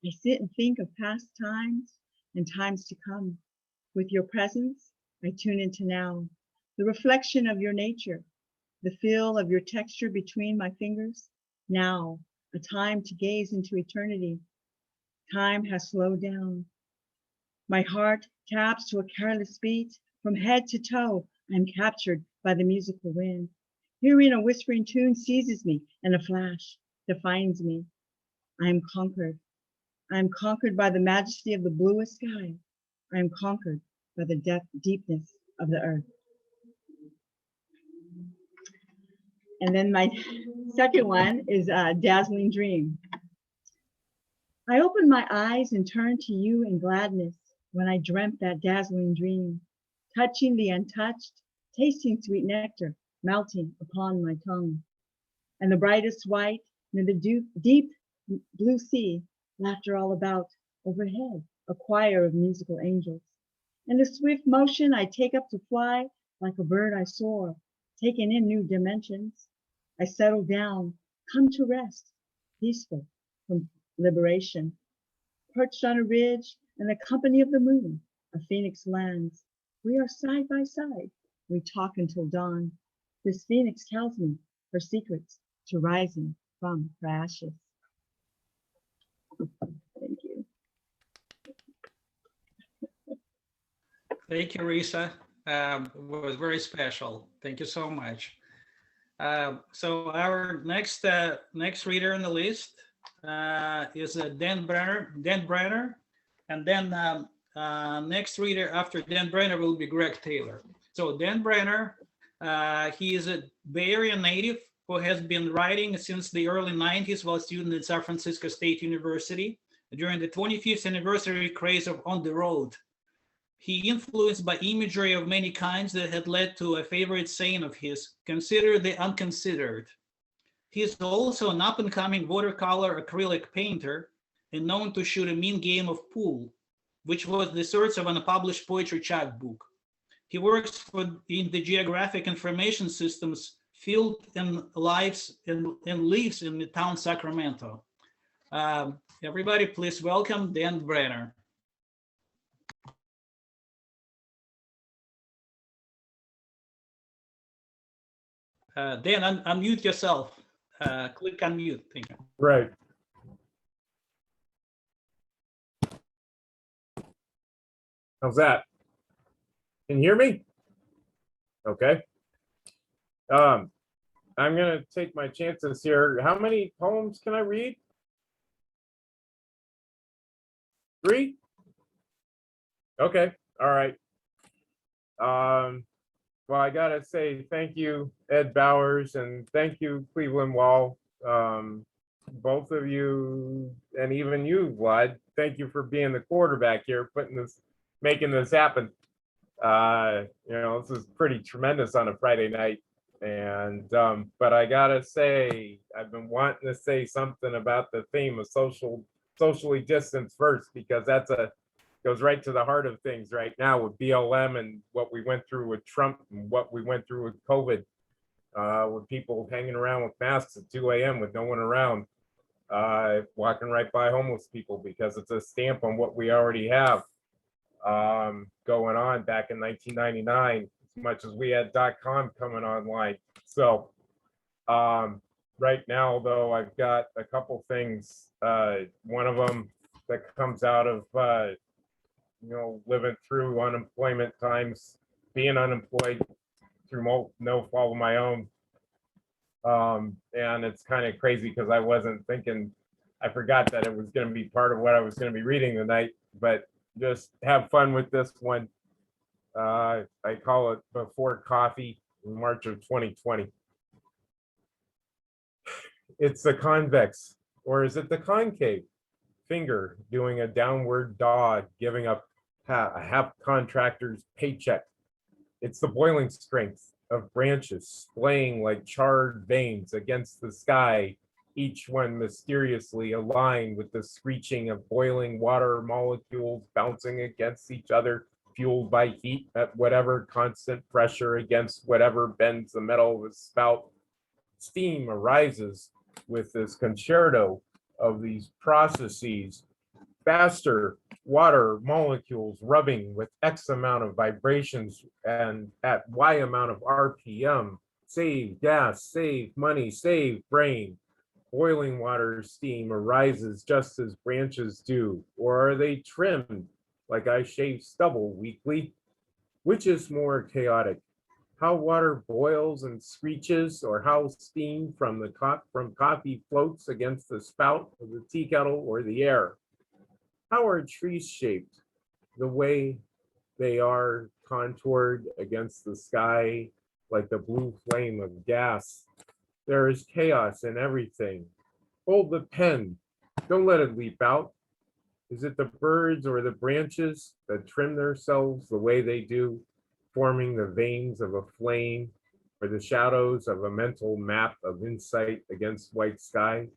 J: I sit and think of past times and times to come. With your presence, I tune into now, the reflection of your nature, the feel of your texture between my fingers. Now, a time to gaze into eternity. Time has slowed down. My heart taps to a careless beat. From head to toe, I'm captured by the musical wind. Hearing a whispering tune seizes me, and a flash defines me. I am conquered. I am conquered by the majesty of the bluest sky. I am conquered by the deepness of the earth. And then my second one is Dazzling Dream. I opened my eyes and turned to you in gladness when I dreamt that dazzling dream, touching the untouched, tasting sweet nectar, melting upon my tongue. And the brightest white near the deep blue sea, laughter all about, overhead, a choir of musical angels. In the swift motion I take up to fly, like a bird I soar, taking in new dimensions. I settle down, come to rest, peaceful from liberation. Perched on a ridge in the company of the moon, a phoenix lands. We are side by side. We talk until dawn. This phoenix tells me her secrets to rising from her ashes. Thank you.
B: Thank you, Risa. It was very special. Thank you so much. So our next reader on the list is Dan Brenner, and then next reader after Dan Brenner will be Greg Taylor. So Dan Brenner, he is a Bay Area native who has been writing since the early 90s while a student at San Francisco State University during the 25th anniversary craze of On the Road. He influenced by imagery of many kinds that had led to a favorite saying of his, consider the unconsidered. He is also an up-and-coming watercolor acrylic painter and known to shoot a mean game of pool, which was the source of an unpublished poetry chapbook. He works in the geographic information systems Fieled and lives in Midtown Sacramento. Everybody, please welcome Dan Brenner. Dan, unmute yourself. Click unmute. Thank you.
K: Right. How's that? Can you hear me? Okay. I'm gonna take my chances here. How many poems can I read? 3? Okay. All right. Well, I gotta say thank you, Ed Bowers, and thank you, Cleveland Wall. Both of you, and even you, Vlad, thank you for being the quarterback here, making this happen. This is pretty tremendous on a Friday night. And but I gotta say, I've been wanting to say something about the theme of socially distanced first, because goes right to the heart of things right now with BLM and what we went through with Trump and what we went through with COVID, with people hanging around with masks at 2 a.m. with no one around, walking right by homeless people, because it's a stamp on what we already have going on back in 1999, as much as we had .com coming online. So right now, though, I've got a couple things. One of them that comes out of living through unemployment times, being unemployed through no fault of my own. And it's kind of crazy because I wasn't thinking, I forgot that it was going to be part of what I was going to be reading tonight, but just have fun with this one. I call it Before Coffee in March of 2020. It's the convex, or is it the concave? finger doing a downward dog, giving up a half contractor's paycheck. It's the boiling strength of branches splaying like charred veins against the sky, each one mysteriously aligned with the screeching of boiling water molecules bouncing against each other, fueled by heat at whatever constant pressure against whatever bends the metal of the spout. Steam arises with this concerto of these processes, faster water molecules rubbing with X amount of vibrations and at Y amount of RPM. Save gas, save money, save brain. Boiling water steam arises just as branches do, or are they trimmed like I shave stubble weekly? Which is more chaotic? How water boils and screeches, or how steam from coffee floats against the spout of the tea kettle or the air? How are trees shaped? The way they are contoured against the sky like the blue flame of gas. There is chaos in everything. Hold the pen. Don't let it leap out. Is it the birds or the branches that trim themselves the way they do, forming the veins of a flame, or the shadows of a mental map of insight against white sky?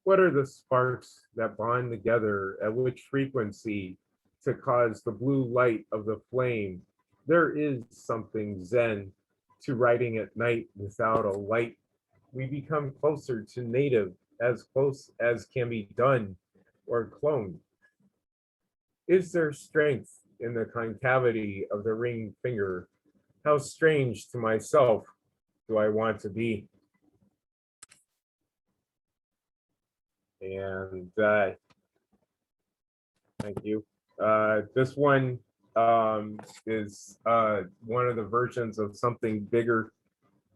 K: What are the sparks that bond together at which frequency to cause the blue light of the flame? There is something zen to writing at night without a light. We become closer to native, as close as can be done or cloned. Is there strength in the concavity of the ring finger? How strange to myself do I want to be? And thank you. This one is one of the versions of something bigger.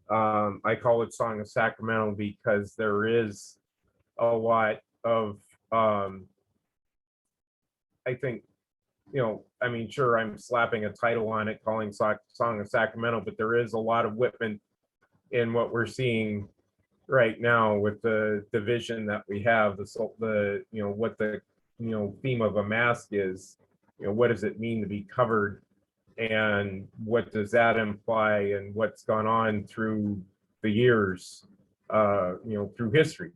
K: I call it Song of Sacramento because there is a lot of, I think, I mean, sure, I'm slapping a title on it calling Song of Sacramento, but there is a lot of Whitman in what we're seeing right now with the division that we have, what the theme of a mask is, what does it mean to be covered, and what does that imply, and what's gone on through the years, through history.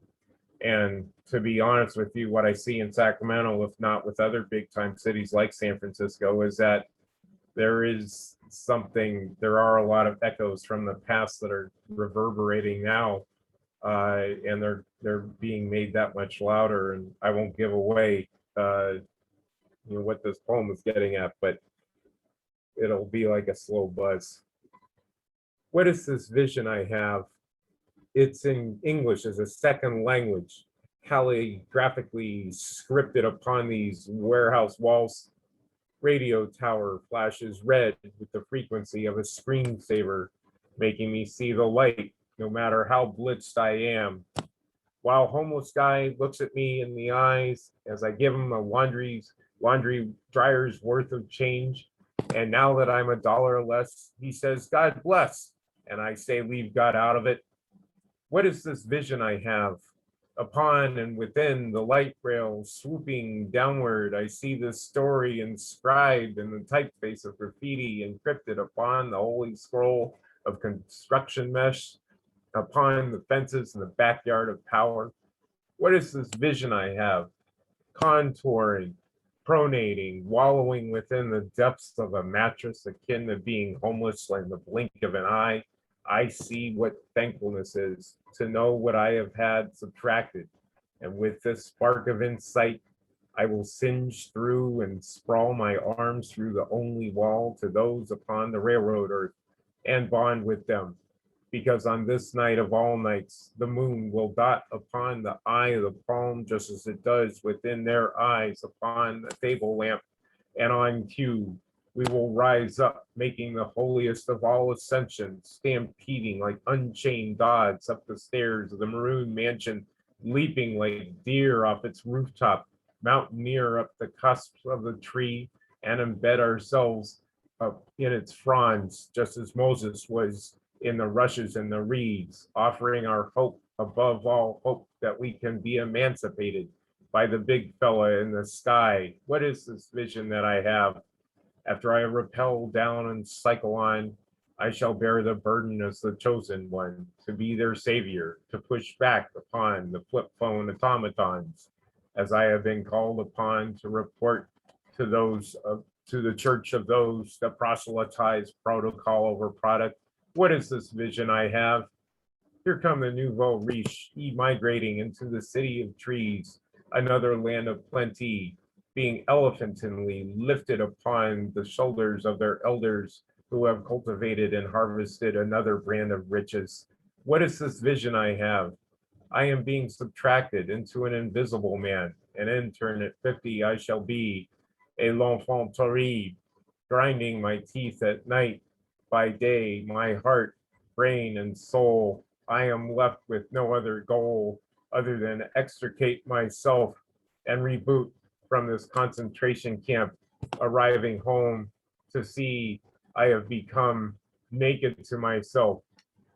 K: And to be honest with you, what I see in Sacramento, if not with other big time cities like San Francisco, is that there are a lot of echoes from the past that are reverberating now. And they're being made that much louder. And I won't give away what this poem is getting at, but it'll be like a slow buzz. What is this vision I have? It's in English as a second language, calligraphically scripted upon these warehouse walls. Radio tower flashes red with the frequency of a screensaver, making me see the light, no matter how blitzed I am. While homeless guy looks at me in the eyes as I give him a laundry dryer's worth of change. And now that I'm $1 less, he says, God bless. And I say, leave God out of it. What is this vision I have? Upon and within the light rail swooping downward, I see this story inscribed in the typeface of graffiti encrypted upon the holy scroll of construction mesh, upon the fences in the backyard of power. What is this vision I have? Contouring, pronating, wallowing within the depths of a mattress, akin to being homeless like the blink of an eye. I see what thankfulness is, to know what I have had subtracted. And with this spark of insight, I will singe through and sprawl my arms through the only wall to those upon the railroad earth and bond with them. Because on this night of all nights, the moon will dot upon the eye of the palm just as it does within their eyes upon the table lamp. And on cue, we will rise up, making the holiest of all ascensions, stampeding like unchained dogs up the stairs of the maroon mansion, leaping like deer off its rooftop, mountaineer up the cusp of the tree, and embed ourselves up in its fronds, just as Moses was in the rushes and the reeds, offering our hope above all hope that we can be emancipated by the big fella in the sky. What is this vision that I have? After I rappel down and cycle on, I shall bear the burden as the chosen one, to be their savior, to push back upon the flip phone automatons, as I have been called upon to report to those to the church of those that proselytize protocol over product. What is this vision I have? Here come the nouveau riche, migrating into the city of trees, another land of plenty, being elephantine lifted upon the shoulders of their elders who have cultivated and harvested another brand of riches. What is this vision I have? I am being subtracted into an invisible man. An intern at 50, I shall be a l'enfant terrible, grinding my teeth at night. By day, my heart, brain, and soul, I am left with no other goal other than extricate myself and reboot from this concentration camp, arriving home to see I have become naked to myself.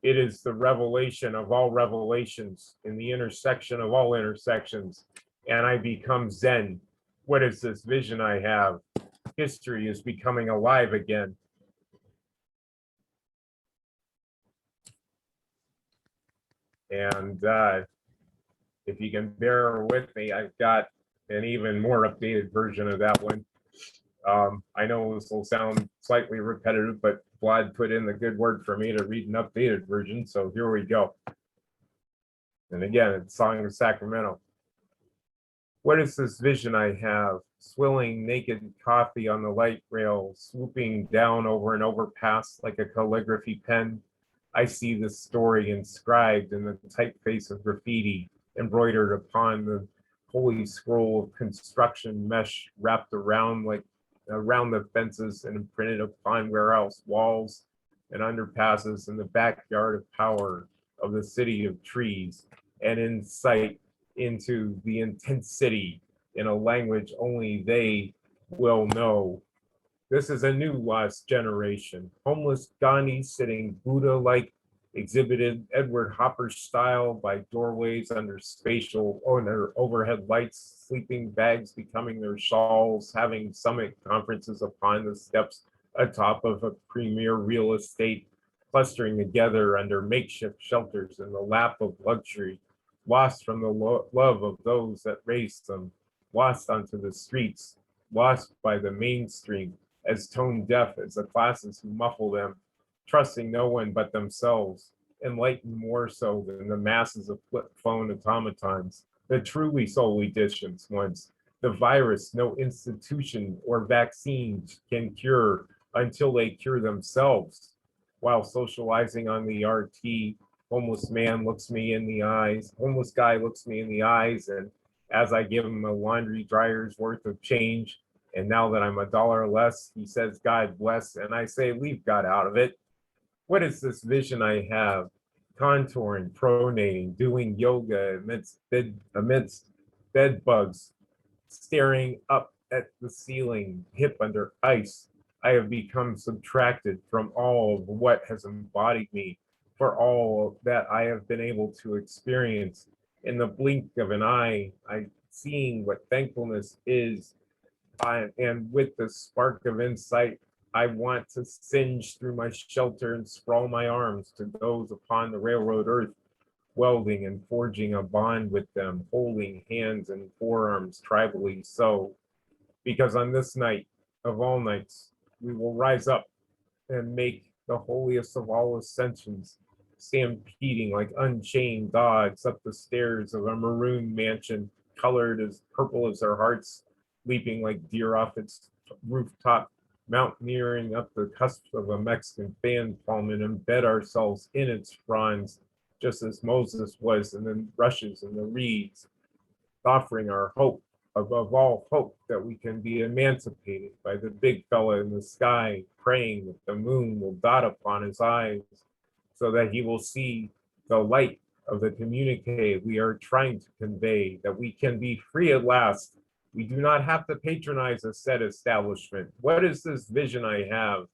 K: It is the revelation of all revelations in the intersection of all intersections, and I become Zen. What is this vision I have? History is becoming alive again. And if you can bear with me, I've got an even more updated version of that one. I know this will sound slightly repetitive, but Vlad put in the good word for me to read an updated version, so here we go. And again, it's Song of Sacramento. What is this vision I have? Swilling naked coffee on the light rail, swooping down over an overpass like a calligraphy pen. I see this story inscribed in the typeface of graffiti, embroidered upon the holy scroll of construction mesh wrapped around the fences and imprinted upon warehouse walls and underpasses in the backyard of power of the city of trees, and insight into the intense city in a language only they will know. This is a new lost generation. Homeless Gandhi sitting Buddha-like, exhibited Edward Hopper style by doorways under overhead lights, sleeping bags becoming their shawls, having summit conferences upon the steps atop of a premier real estate, clustering together under makeshift shelters in the lap of luxury, lost from the love of those that raised them, lost onto the streets, lost by the mainstream, as tone deaf as the classes who muffle them, trusting no one but themselves, enlightened more so than the masses of flip phone automatons, the truly soul editions once, the virus no institution or vaccines can cure until they cure themselves. While socializing on the RT, homeless man looks me in the eyes, homeless guy looks me in the eyes, and as I give him a laundry dryer's worth of change, and now that I'm $1 less, he says, God bless, and I say, leave God out of it. What is this vision I have? Contouring, pronating, doing yoga amidst bed bugs, staring up at the ceiling, hip under ice. I have become subtracted from all of what has embodied me, for all that I have been able to experience. In the blink of an eye, I'm seeing what thankfulness is. And with the spark of insight, I want to singe through my shelter and sprawl my arms to those upon the railroad earth, welding and forging a bond with them, holding hands and forearms tribally so. Because on this night of all nights, we will rise up and make the holiest of all ascensions, stampeding like unchained dogs up the stairs of a maroon mansion, colored as purple as our hearts, leaping like deer off its rooftop, mountaineering up the cusp of a Mexican fan palm and embed ourselves in its fronds, just as Moses was in the rushes and the reeds, offering our hope above all hope that we can be emancipated by the big fella in the sky, praying that the moon will dot upon his eyes so that he will see the light of the communique we are trying to convey, that we can be free at last. We do not have to patronize a set establishment. What is this vision I have?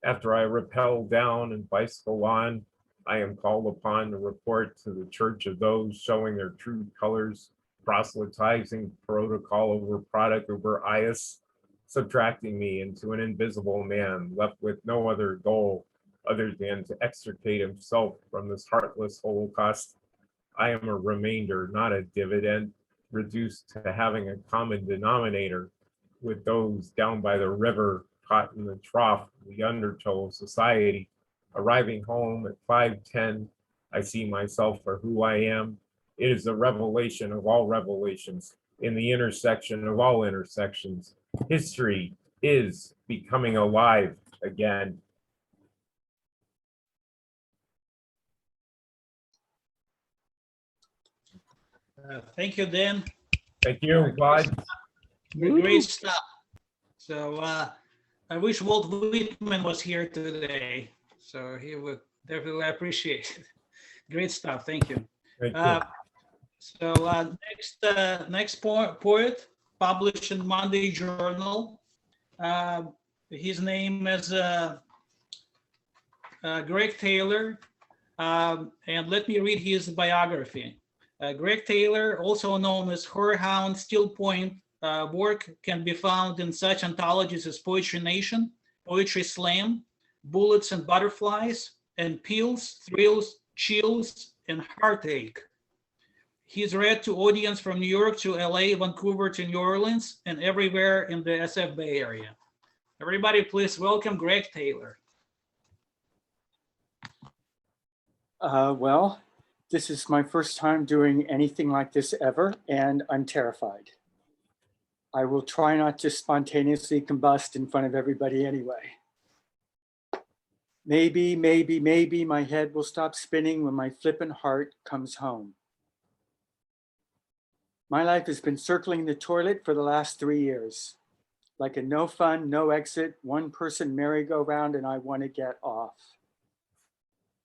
K: After I rappel down and bicycle on, I am called upon to report to the church of those showing their true colors, proselytizing protocol over product over IS, subtracting me into an invisible man left with no other goal other than to extricate himself from this heartless holocaust. I am a remainder, not a dividend, reduced to having a common denominator with those down by the river, caught in the trough, the undertow of society. Arriving home at 5:10, I see myself for who I am. It is a revelation of all revelations, in the intersection of all intersections. History is becoming alive again.
B: Thank you, Dan.
K: Thank you, Vlad.
B: Great stuff. So I wish Walt Whitman was here today, so he would definitely appreciate it. Great stuff. Thank you.
K: Thank you.
B: So next poet published in Monday Journal. His name is Greg Taylor, and let me read his biography. Greg Taylor, also known as Whorehound Steel Point, work can be found in such anthologies as Poetry Nation, Poetry Slam, Bullets and Butterflies, and Peels, Thrills, Chills, and Heartache. He's read to audience from New York to LA, Vancouver to New Orleans, and everywhere in the SF Bay Area. Everybody, please welcome Greg Taylor.
L: Well, this is my first time doing anything like this ever, and I'm terrified. I will try not to spontaneously combust in front of everybody anyway. Maybe my head will stop spinning when my flippin' heart comes home. My life has been circling the toilet for the last 3 years. Like a no fun, no exit, one person merry-go-round, and I want to get off.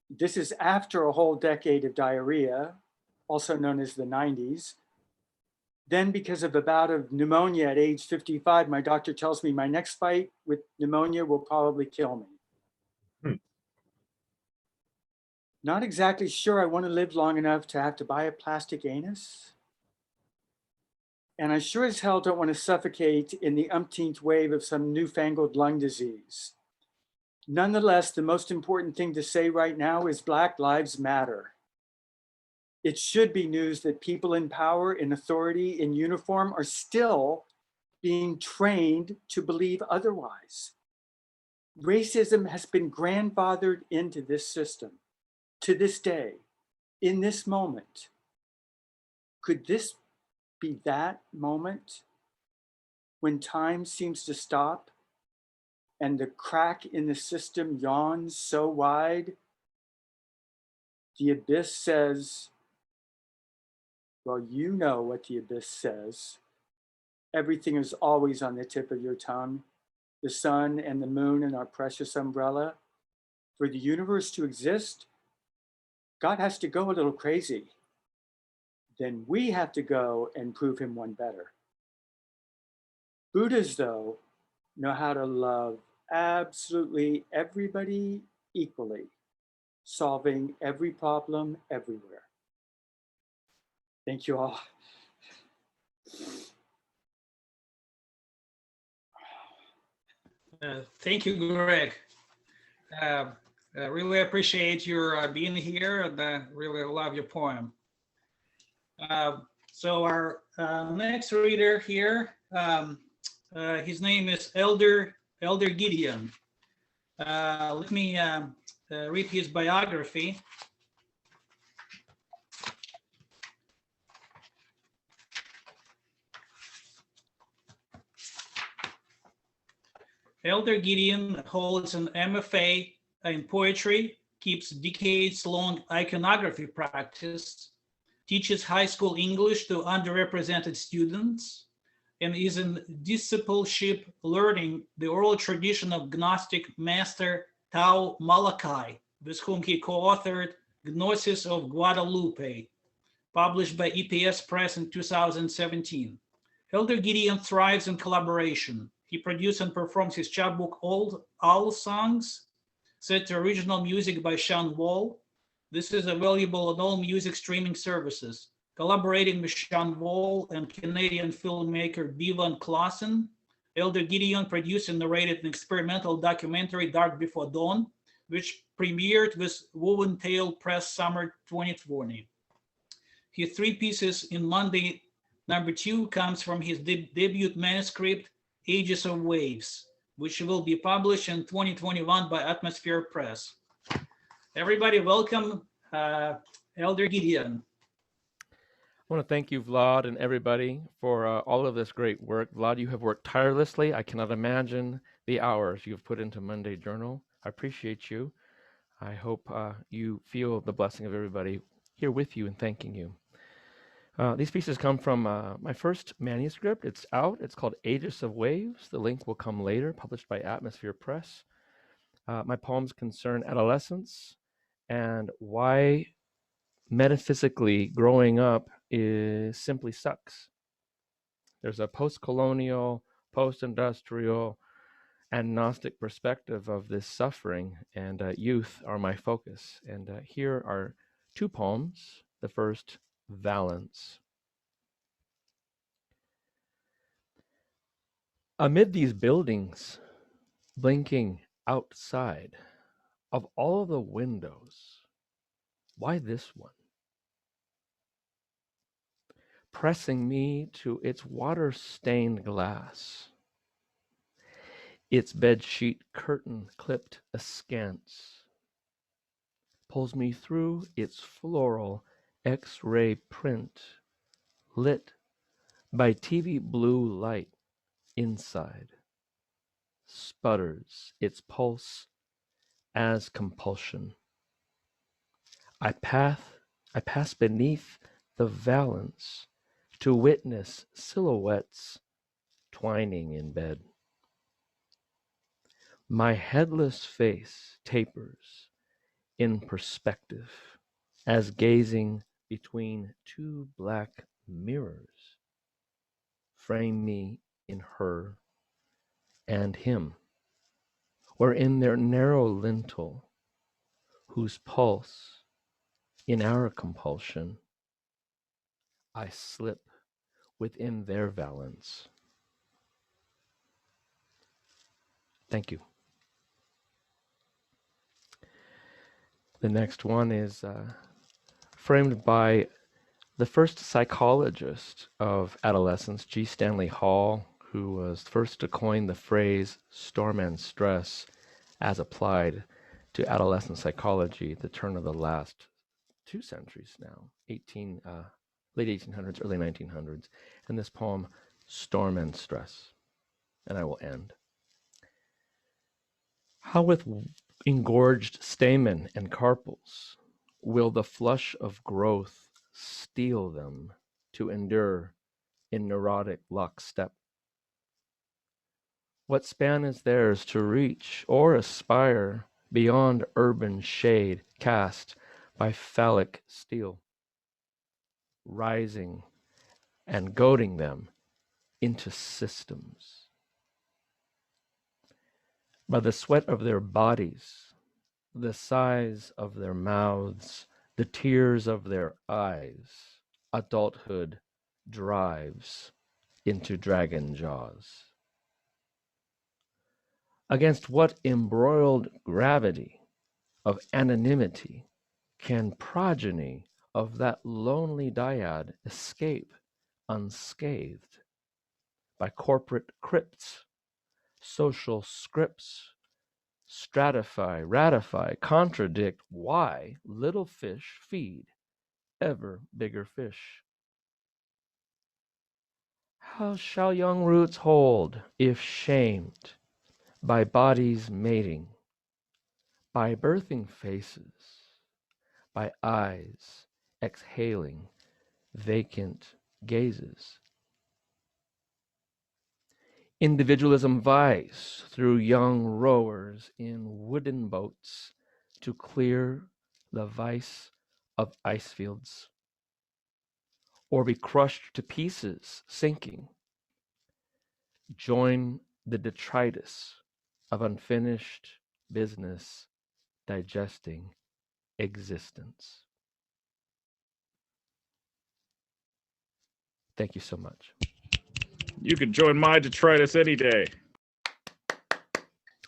L: This is after a whole decade of diarrhea, also known as the 90s. Then, because of a bout of pneumonia at age 55, my doctor tells me my next fight with pneumonia will probably kill me. Not exactly sure I want to live long enough to have to buy a plastic anus. And I sure as hell don't want to suffocate in the umpteenth wave of some newfangled lung disease. Nonetheless, the most important thing to say right now is Black Lives Matter. It should be news that people in power, in authority, in uniform are still being trained to believe otherwise. Racism has been grandfathered into this system to this day, in this moment. Could this be that moment when time seems to stop and the crack in the system yawns so wide, the abyss says, well, you know what the abyss says. Everything is always on the tip of your tongue, the sun and the moon and our precious umbrella. For the universe to exist, God has to go a little crazy. Then we have to go and prove him one better. Buddhas, though, know how to love absolutely everybody equally, solving every problem everywhere. Thank you all.
B: Thank you, Greg. I really appreciate your being here, and I really love your poem. So our next reader here, his name is Elder Gideon. Let me read his biography. Elder Gideon holds an MFA in poetry, keeps decades-long iconography practice, teaches high school English to underrepresented students, and is in discipleship learning the oral tradition of Gnostic master Tao Malachi, with whom he co-authored Gnosis of Guadalupe, published by EPS Press in 2017. Elder Gideon thrives in collaboration. He produced and performs his chapbook Old Owl Songs, set to original music by Sean Wall. This is available on all music streaming services. collaborating with Sean Wall and Canadian filmmaker Bevan Clausen. Elder Gideon produced and narrated an experimental documentary, Dark Before Dawn, which premiered with Woven Tale Press Summer 2020. His 3 pieces in Monday #2 comes from his debut manuscript, Ages of Waves, which will be published in 2021 by Atmosphere Press. Everybody welcome Elder Gideon.
M: I want to thank you, Vlad, and everybody for all of this great work. Vlad, you have worked tirelessly. I cannot imagine the hours you've put into Monday Journal. I appreciate you. I hope you feel the blessing of everybody here with you and thanking you. These pieces come from my first manuscript. It's out. It's called Ages of Waves. The link will come later, published by Atmosphere Press. My poems concern adolescence and why metaphysically growing up simply sucks. There's a post-colonial, post-industrial, and Gnostic perspective of this suffering, and youth are my focus. And here are 2 poems. The first, Valence. Amid these buildings, blinking outside, of all of the windows, why this one? Pressing me to its water-stained glass, its bedsheet curtain clipped askance, pulls me through its floral X-ray print, lit by TV blue light inside, sputters its pulse as compulsion. I pass beneath the valance to witness silhouettes twining in bed. My headless face tapers in perspective as gazing between 2 black mirrors frame me in her and him, or in their narrow lintel, whose pulse, in our compulsion, I slip within their valance. Thank you. The next one is framed by the first psychologist of adolescence, G. Stanley Hall, who was first to coin the phrase storm and stress as applied to adolescent psychology at the turn of the last 2 centuries now, late 1800s, early 1900s. And this poem, Storm and Stress. And I will end. How with engorged stamen and carpels will the flush of growth steel them to endure in neurotic lockstep? What span is theirs to reach or aspire beyond urban shade cast by phallic steel, rising and goading them into systems? By the sweat of their bodies, the size of their mouths, the tears of their eyes, adulthood drives into dragon jaws. Against what embroiled gravity of anonymity can progeny of that lonely dyad escape unscathed by corporate crypts, social scripts, stratify, ratify, contradict why little fish feed ever bigger fish? How shall young roots hold if shamed by bodies mating, by birthing faces, by eyes exhaling vacant gazes? Individualism vies through young rowers in wooden boats to clear the vice of ice fields, or be crushed to pieces sinking. Join the detritus of unfinished business digesting existence. Thank you so much.
A: You can join my detritus any day.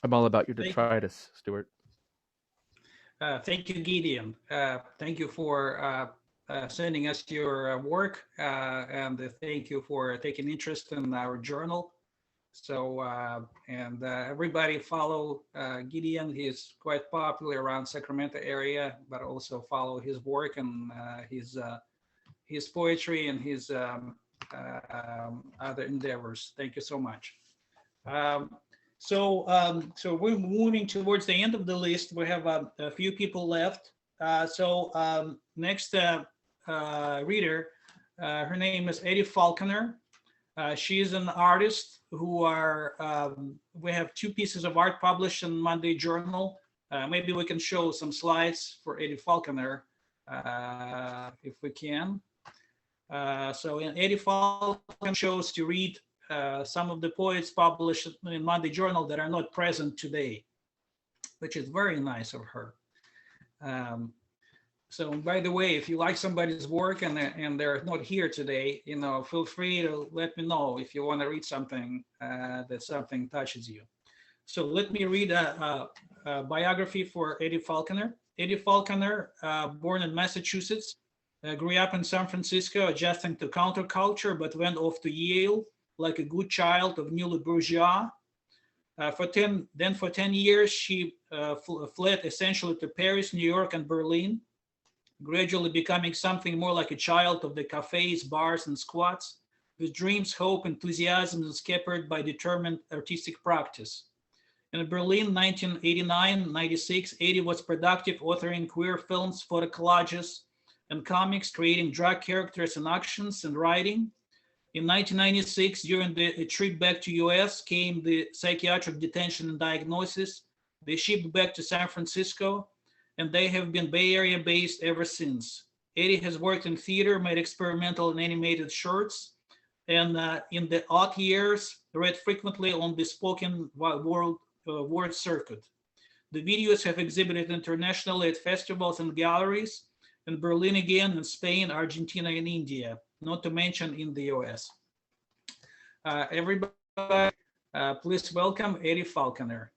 M: I'm all about your
B: Thank-
M: detritus, Stuart.
B: Thank you, Gideon. Thank you for sending us your work, and thank you for taking interest in our journal. So, everybody follow Gideon. He's quite popular around Sacramento area, but also follow his work and his poetry and his other endeavors. Thank you so much. So we're moving towards the end of the list. We have a few people left. Next reader, her name is Eddy Falconer. She is an artist who we have 2 pieces of art published in Monday Journal. Maybe we can show some slides for Eddy Falconer if we can. So in Eddy Falconer shows to read some of the poets published in Monday Journal that are not present today, which is very nice of her. So by the way, if you like somebody's work and they're not here today, feel free to let me know if you want to read something that something touches you. So let me read a biography for Eddy Falconer. Eddy Falconer, born in Massachusetts, grew up in San Francisco, adjusting to counterculture, but went off to Yale like a good child of newly bourgeois. For 10 years, she fled essentially to Paris, New York, and Berlin, gradually becoming something more like a child of the cafes, bars, and squats, with dreams, hope, enthusiasm, and scuppered by determined artistic practice. In Berlin, 1989-96, Eddy was productive, authoring queer films, photo collages, and comics, creating drag characters and actions, and writing. In 1996, during a trip back to US, came the psychiatric detention and diagnosis. They shipped back to San Francisco, and they have been Bay Area based ever since. Eddy has worked in theater, made experimental and animated shorts, and in the odd years, read frequently on the spoken word circuit. The videos have exhibited internationally at festivals and galleries, in Berlin again, in Spain, Argentina, and India, not to mention in the US. Everybody, please welcome Eddy Falconer.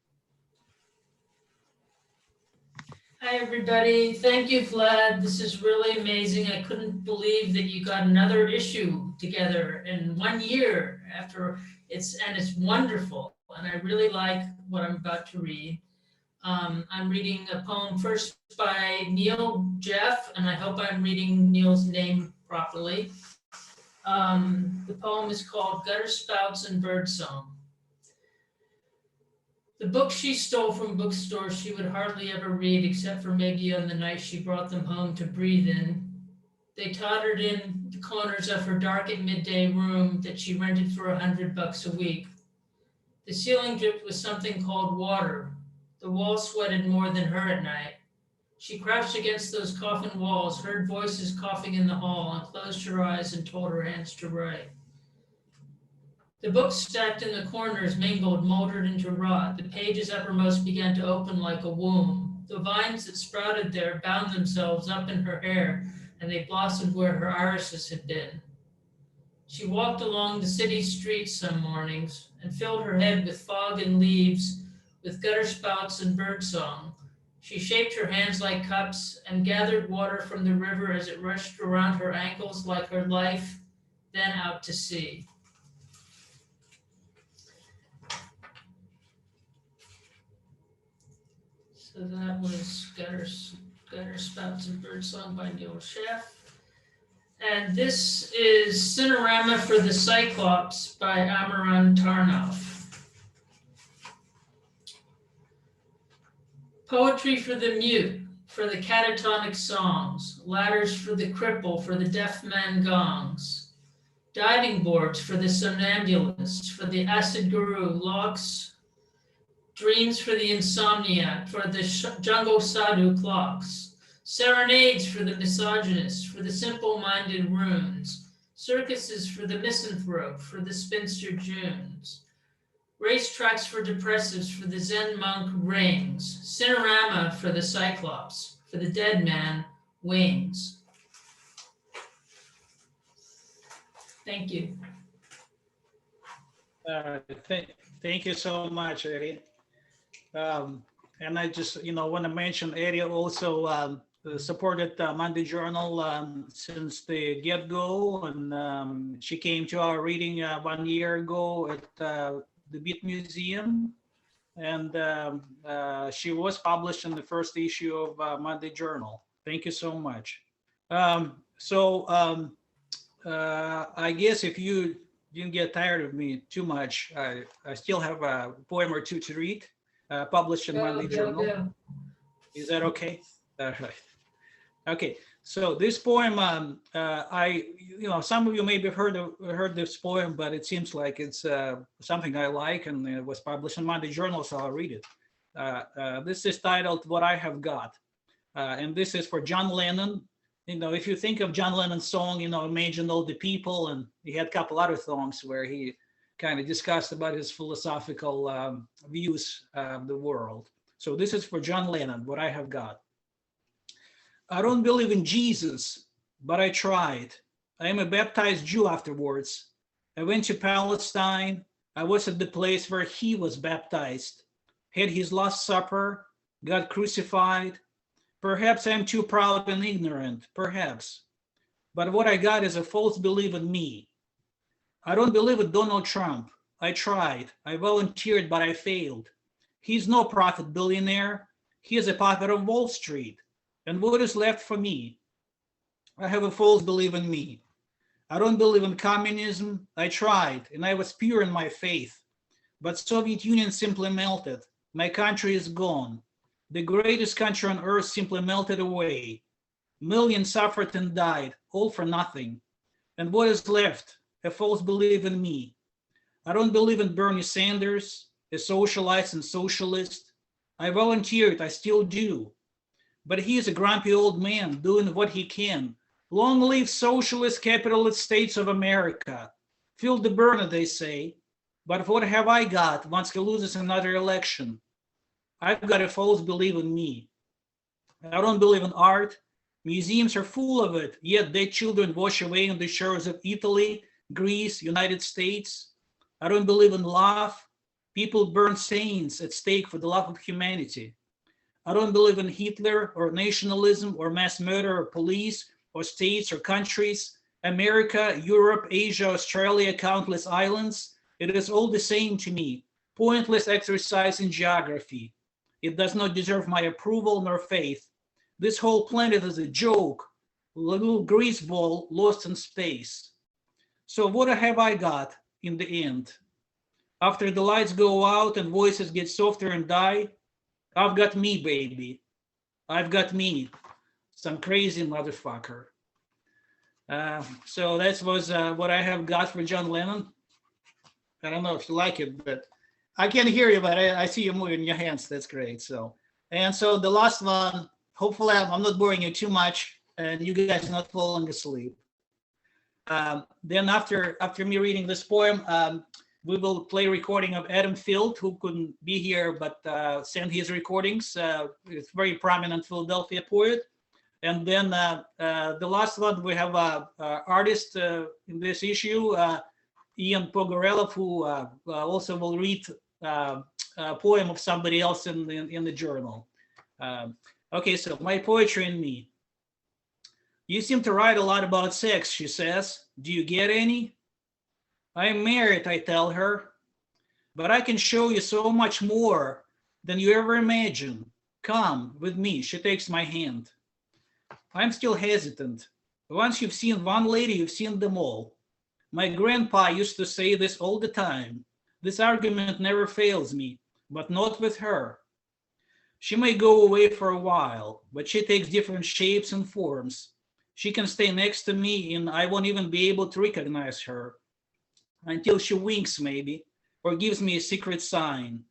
N: Hi, everybody. Thank you, Vlad. This is really amazing. I couldn't believe that you got another issue together in 1 year it's wonderful. And I really like what I'm about to read. I'm reading a poem first by Neil Jeff, and I hope I'm reading Neil's name properly. The poem is called Gutter Spouts and Birdsong. The books she stole from bookstores she would hardly ever read except for maybe on the night she brought them home to breathe in. They tottered in the corners of her dark at midday room that she rented for $100 a week. The ceiling dripped with something called water. The walls sweated more than her at night. She crouched against those coffin walls, heard voices coughing in the hall, and closed her eyes and told her hands to write. The books stacked in the corners mingled, moldered into rot. The pages uppermost began to open like a womb. The vines that sprouted there bound themselves up in her hair, and they blossomed where her irises had been. She walked along the city streets some mornings and filled her head with fog and leaves, with gutter spouts and birdsong. She shaped her hands like cups and gathered water from the river as it rushed around her ankles like her life, then out to sea. So that was Gutter Spouts and Birdsong by Neil Sheff. And this is Cinerama for the Cyclops by Amaran Tarnoff. Poetry for the mute, for the catatonic songs, ladders for the cripple, for the deaf man gongs, diving boards for the somnambulist, for the acid guru, locks, dreams for the insomniac, for the jungle sadhu clocks, serenades for the misogynist, for the simple-minded runes, circuses for the misanthrope, for the spinster Junes, racetracks for depressives, for the Zen monk rings, Cinerama for the Cyclops, for the dead man wings. Thank you.
B: Thank you so much, Eddy. And I just, want to mention Eddy also supported Monday Journal since the get-go, and she came to our reading 1 year ago at the Beat Museum, and she was published in the first issue of Monday Journal. Thank you so much. I guess if you didn't get tired of me too much, I still have a poem or two to read, published in Monday Journal. Is that okay? All right. Okay, so this poem, some of you maybe heard this poem, but it seems like it's something I like, and it was published in Monday Journal, so I'll read it. This is titled "What I Have Got," and this is for John Lennon. If you think of John Lennon's song, Imagine All the People, and he had a couple other songs where he kind of discussed about his philosophical views of the world. So this is for John Lennon, What I Have Got. I don't believe in Jesus, but I tried. I am a baptized Jew afterwards. I went to Palestine. I was at the place where he was baptized, had his Last Supper, got crucified. Perhaps I'm too proud and ignorant, perhaps. But what I got is a false belief in me. I don't believe in Donald Trump. I tried. I volunteered, but I failed. He's no profit billionaire. He is a puppet of Wall Street. And what is left for me? I have a false belief in me. I don't believe in communism. I tried, and I was pure in my faith. But Soviet Union simply melted. My country is gone. The greatest country on earth simply melted away. Millions suffered and died, all for nothing. And what is left? A false belief in me. I don't believe in Bernie Sanders, a socialite and socialist. I volunteered, I still do. But he is a grumpy old man doing what he can. Long live socialist capitalist states of America. Fieled the burner, they say. But what have I got once he loses another election? I've got a false belief in me. I don't believe in art. Museums are full of it, yet dead children wash away on the shores of Italy, Greece, United States. I don't believe in love. People burn saints at stake for the love of humanity. I don't believe in Hitler or nationalism or mass murder or police or states or countries. America, Europe, Asia, Australia, countless islands. It is all the same to me. Pointless exercise in geography. It does not deserve my approval nor faith. This whole planet is a joke, a little grease ball lost in space. So what have I got in the end? After the lights go out and voices get softer and die, I've got me, baby. I've got me, some crazy motherfucker. So that was what I have got for John Lennon. I don't know if you like it, but I can't hear you, but I see you moving your hands. That's great. So the last one, hopefully I'm not boring you too much and you guys not falling asleep. Then after me reading this poem, we will play a recording of Adam Fieled, who couldn't be here, but sent his recordings. It's a very prominent Philadelphia poet. And then the last one, we have an artist in this issue, Ian Pogorelov, who also will read a poem of somebody else in the journal. Okay, so my poetry and me. You seem to write a lot about sex, she says. Do you get any? I'm married, I tell her, but I can show you so much more than you ever imagined. Come with me, she takes my hand. I'm still hesitant. Once you've seen one lady, you've seen them all. My grandpa used to say this all the time. This argument never fails me, but not with her. She may go away for a while, but she takes different shapes and forms. She can stay next to me and I won't even be able to recognize her. Until she winks maybe, or gives me a secret sign.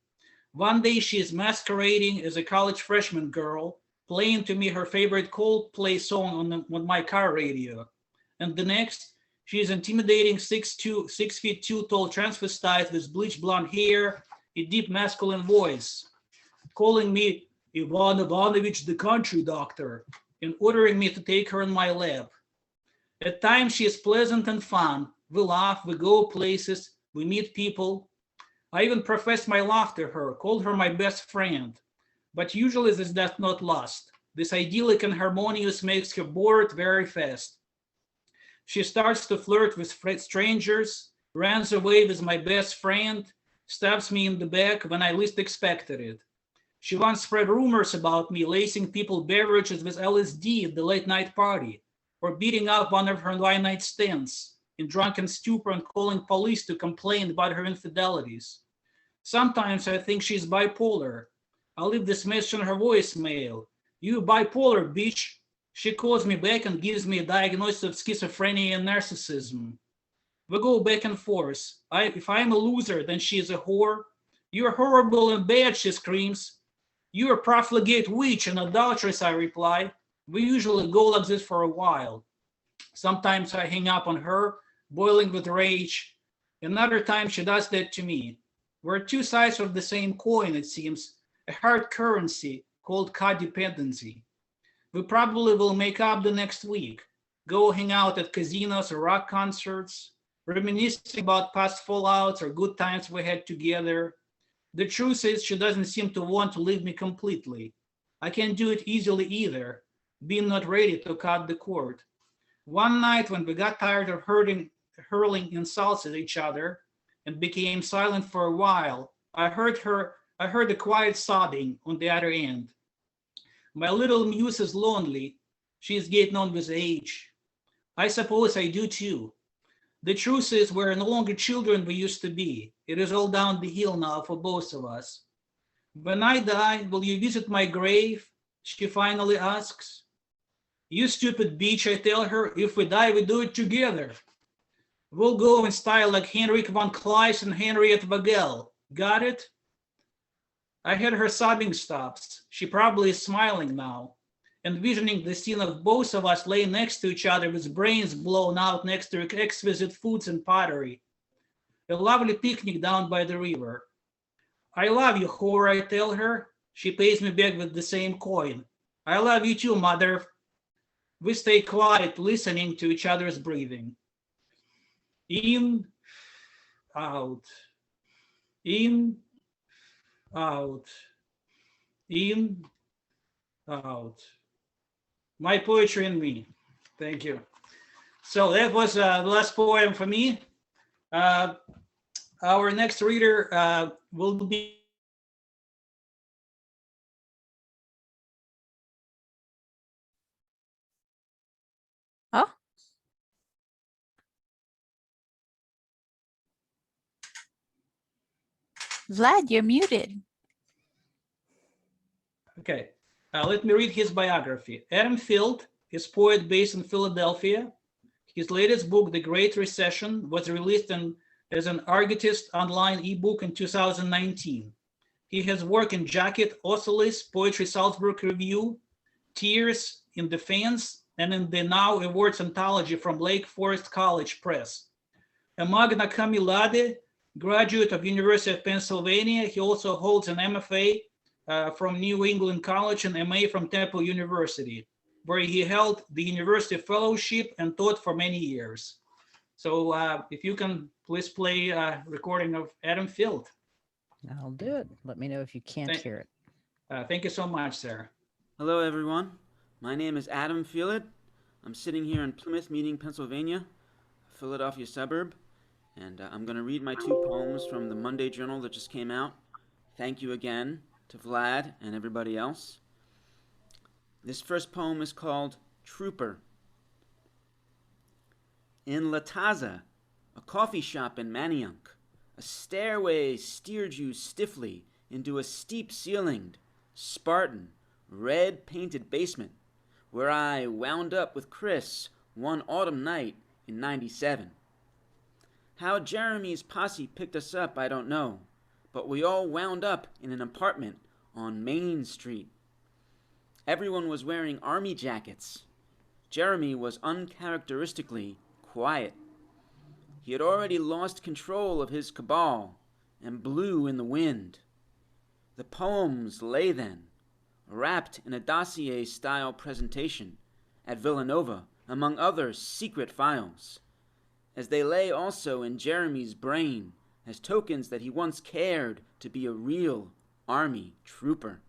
B: One day she is masquerading as a college freshman girl, playing to me her favorite Coldplay song on my car radio. And the next, she is intimidating 6 feet 2 tall transvestite with bleach blonde hair, a deep masculine voice, calling me Ivan Ivanovich the country doctor, and ordering me to take her in my lap. At times she is pleasant and fun, We laugh, we go places, we meet people. I even professed my love to her, called her my best friend. But usually this does not last. This idyllic and harmonious makes her bored very fast. She starts to flirt with strangers, runs away with my best friend, stabs me in the back when I least expected it. She once spread rumors about me lacing people beverages with LSD at the late night party, or beating up one of her one night stands in drunken stupor and calling police to complain about her infidelities. Sometimes I think she's bipolar. I leave this message on her voicemail. You bipolar, bitch. She calls me back and gives me a diagnosis of schizophrenia and narcissism. We go back and forth. If I'm a loser, then she is a whore. You're horrible and bad, she screams. You're a profligate witch and adulteress, I reply. We usually go like this for a while. Sometimes I hang up on her, boiling with rage. Another time she does that to me. We're two sides of the same coin, it seems, a hard currency called codependency. We probably will make up the next week, go hang out at casinos or rock concerts, reminiscing about past fallouts or good times we had together. The truth is she doesn't seem to want to leave me completely. I can't do it easily either, being not ready to cut the cord. One night when we got tired of hurling insults at each other and became silent for a while, I heard a quiet sobbing on the other end. My little muse is lonely. She is getting on with age. I suppose I do too. The truth is we're no longer children we used to be. It is all down the hill now for both of us. When I die, will you visit my grave? She finally asks. You stupid bitch, I tell her, if we die, we do it together. We'll go in style like Henrik von Kleist and Henriette Vogel. Got it? I had her sobbing stops. She probably is smiling now, envisioning the scene of both of us laying next to each other with brains blown out next to exquisite foods and pottery. A lovely picnic down by the river. I love you, whore, I tell her. She pays me back with the same coin. I love you too, mother. We stay quiet, listening to each other's breathing. In, out, in, out, in, out. My poetry and me. Thank you. So that was the last poem for me. Our next reader will be
E: Oh, Vlad, you're muted.
B: okay. Let me read his biography. Adam Fieled is a poet based in Philadelphia. His latest book, The Great Recession, was released as an Argotist online ebook in 2019. He has worked in Jacket, Ocelis, Poetry Salzburg Review, Tears in Defense, and in the Now Awards anthology from Lake Forest College Press. A magna cum laude, graduate of University of Pennsylvania, he also holds an MFA from New England College and MA from Temple University, where he held the University Fellowship and taught for many years. So if you can please play a recording of Adam Field.
O: I'll do it. Let me know if you can't hear it.
B: Thank you so much, Sarah.
P: Hello, everyone. My name is Adam Field. I'm sitting here in Plymouth Meeting, Pennsylvania, a Philadelphia suburb, and I'm going to read my two poems from the Monday Journal that just came out. Thank you again to Vlad and everybody else. This first poem is called Trooper. In Lataza, a coffee shop in Manayunk, a stairway steered you stiffly into a steep-ceilinged, Spartan, red-painted basement where I wound up with Chris one autumn night in '97. How Jeremy's posse picked us up, I don't know, but we all wound up in an apartment on Main Street. Everyone was wearing army jackets. Jeremy was uncharacteristically quiet. He had already lost control of his cabal and blew in the wind. The poems lay then, wrapped in a dossier-style presentation at Villanova, among other secret files. as they lay also in Jeremy's brain as tokens that he once cared to be a real army trooper.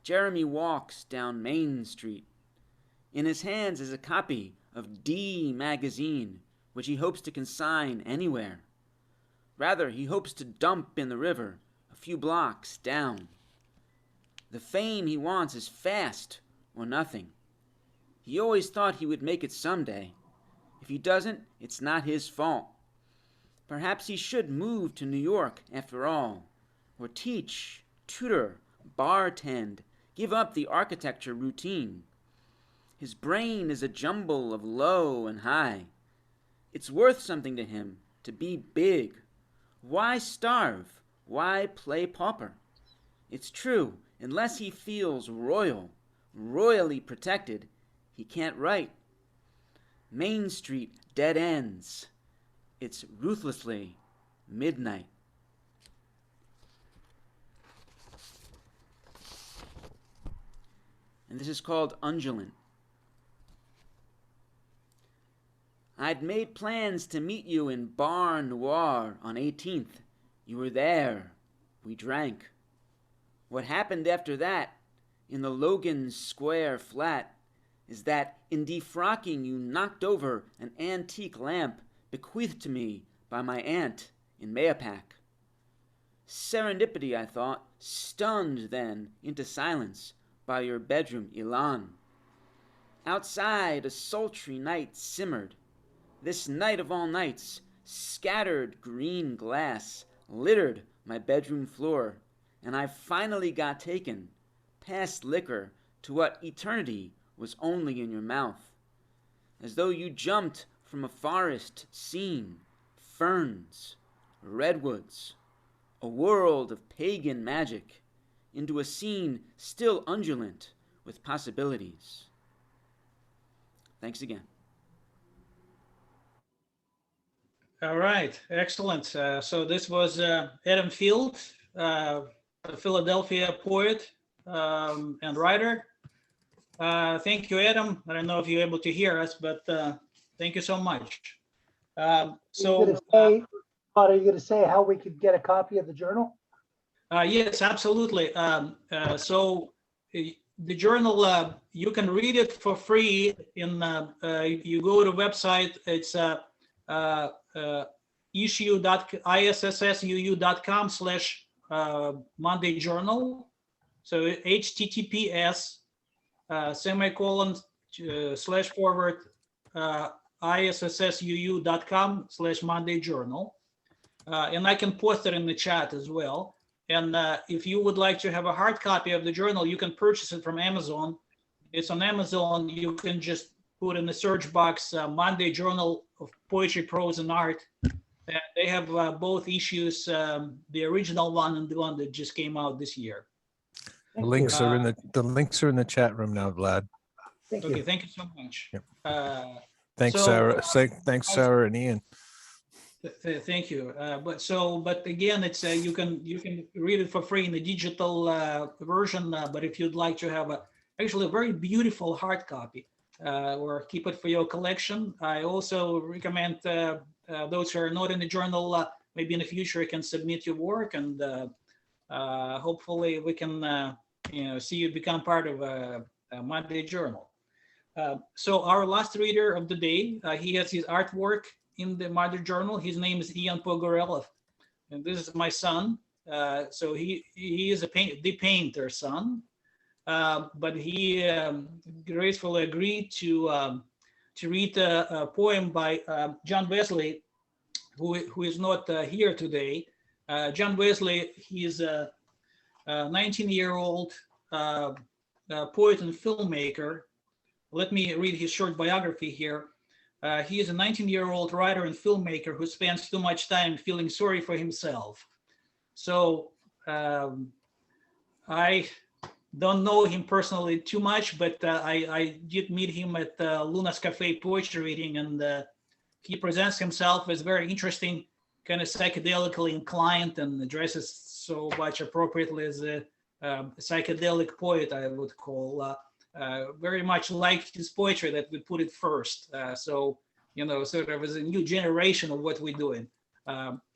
P: Jeremy walks down Main Street. In his hands is a copy of D magazine, which he hopes to consign anywhere. Rather, he hopes to dump in the river a few blocks down. The fame he wants is fast or nothing. He always thought he would make it someday. If he doesn't, it's not his fault. Perhaps he should move to New York after all, or teach, tutor, bartend, give up the architecture routine. His brain is a jumble of low and high. It's worth something to him to be big. Why starve? Why play pauper? It's true, unless he feels royal, royally protected, he can't write. Main Street dead ends. It's ruthlessly midnight. And this is called Undulant. I'd made plans to meet you in Bar Noir on 18th. You were there. We drank. What happened after that, in the Logan Square flat, is that in defrocking you knocked over an antique lamp bequeathed to me by my aunt in Mayapack. Serendipity, I thought, stunned then into silence by your bedroom elan. Outside a sultry night simmered. This night of all nights, scattered green glass littered my bedroom floor, and I finally got taken, past liquor, to what eternity was only in your mouth, as though you jumped from a forest scene, ferns, redwoods, a world of pagan magic, into a scene still undulant with possibilities. Thanks again.
B: All right, excellent. So this was Adam Fieled, a Philadelphia poet and writer. Thank you, Adam. I don't know if you're able to hear us, but thank you so much.
Q: Are you going to say how we could get a copy of the journal?
B: Yes, absolutely. So the journal, you can read it for free. You go to the website. It's issuu.issuu.com/Monday Journal. So HTTPS //issuu.com/Monday Journal. And I can post it in the chat as well. And if you would like to have a hard copy of the journal, you can purchase it from Amazon. It's on Amazon. You can just put in the search box Monday Journal of Poetry, Prose, and Art. And they have both issues, the original one and the one that just came out this year.
H: The links are in the links are in the chat room now, Vlad.
B: Thank you. Thank you so much.
H: Yep. Thanks, Sarah. Thanks, Sarah and Ian.
B: Thank you. But again, it's you can read it for free in the digital version. But if you'd like to have actually a very beautiful hard copy or keep it for your collection, I also recommend those who are not in the journal. Maybe in the future, you can submit your work, and hopefully we can see you become part of a Monday Journal. So our last reader of the day, he has his artwork in the Monday Journal. His name is Ian Pogorelov, and this is my son. So he is the painter's son, but he gracefully agreed to read a poem by John Wesley, who is not here today. John Wesley, he is a 19-year-old poet and filmmaker. Let me read his short biography here. He is a 19-year-old writer and filmmaker who spends too much time feeling sorry for himself. So I don't know him personally too much, but I did meet him at Luna's Cafe poetry reading, and he presents himself as very interesting, kind of psychedelically inclined, and dresses so much appropriately as a psychedelic poet, I would call. Very much like his poetry that we put it first. So sort of as a new generation of what we're doing.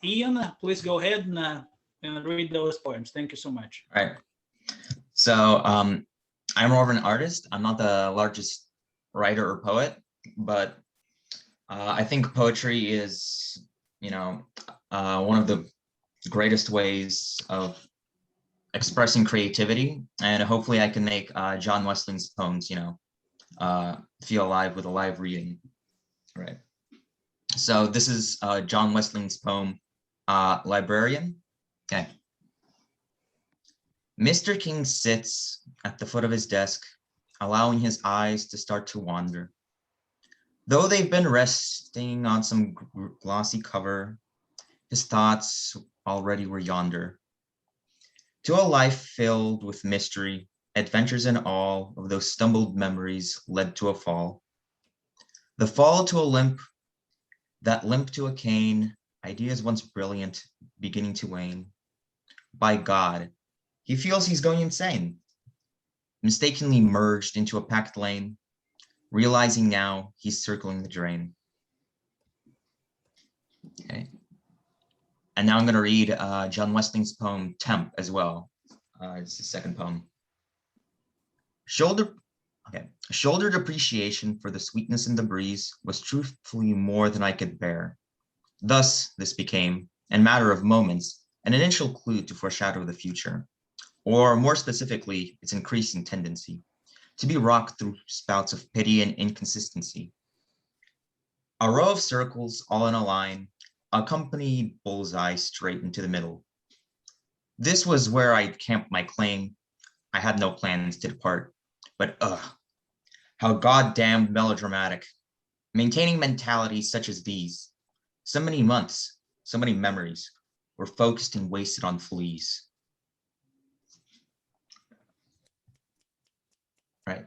B: Ian, please go ahead and read those poems. Thank you so much.
R: All right. So I'm more of an artist. I'm not the largest writer or poet, but I think poetry is, one of the greatest ways of expressing creativity, and hopefully I can make John Westling's poems, feel alive with a live reading. All right. So this is John Westling's poem, Librarian. Okay. Mr. King sits at the foot of his desk, allowing his eyes to start to wander. Though they've been resting on some glossy cover, his thoughts already were yonder. To a life filled with mystery, adventures and all of those stumbled memories led to a fall. The fall to a limp, that limp to a cane, ideas once brilliant, beginning to wane. By God, he feels he's going insane, mistakenly merged into a packed lane, realizing now he's circling the drain. Okay. And now I'm going to read John Westling's poem, Temp, as well. It's the second poem. Shouldered appreciation for the sweetness in the breeze was truthfully more than I could bear. Thus, this became, in matter of moments, an initial clue to foreshadow the future, or more specifically, its increasing tendency to be rocked through spouts of pity and inconsistency. A row of circles all in a line, accompanied bullseye straight into the middle. This was where I'd camped my claim. I had no plans to depart, but how goddamn melodramatic. Maintaining mentalities such as these. So many months, so many memories were focused and wasted on fleas. Right.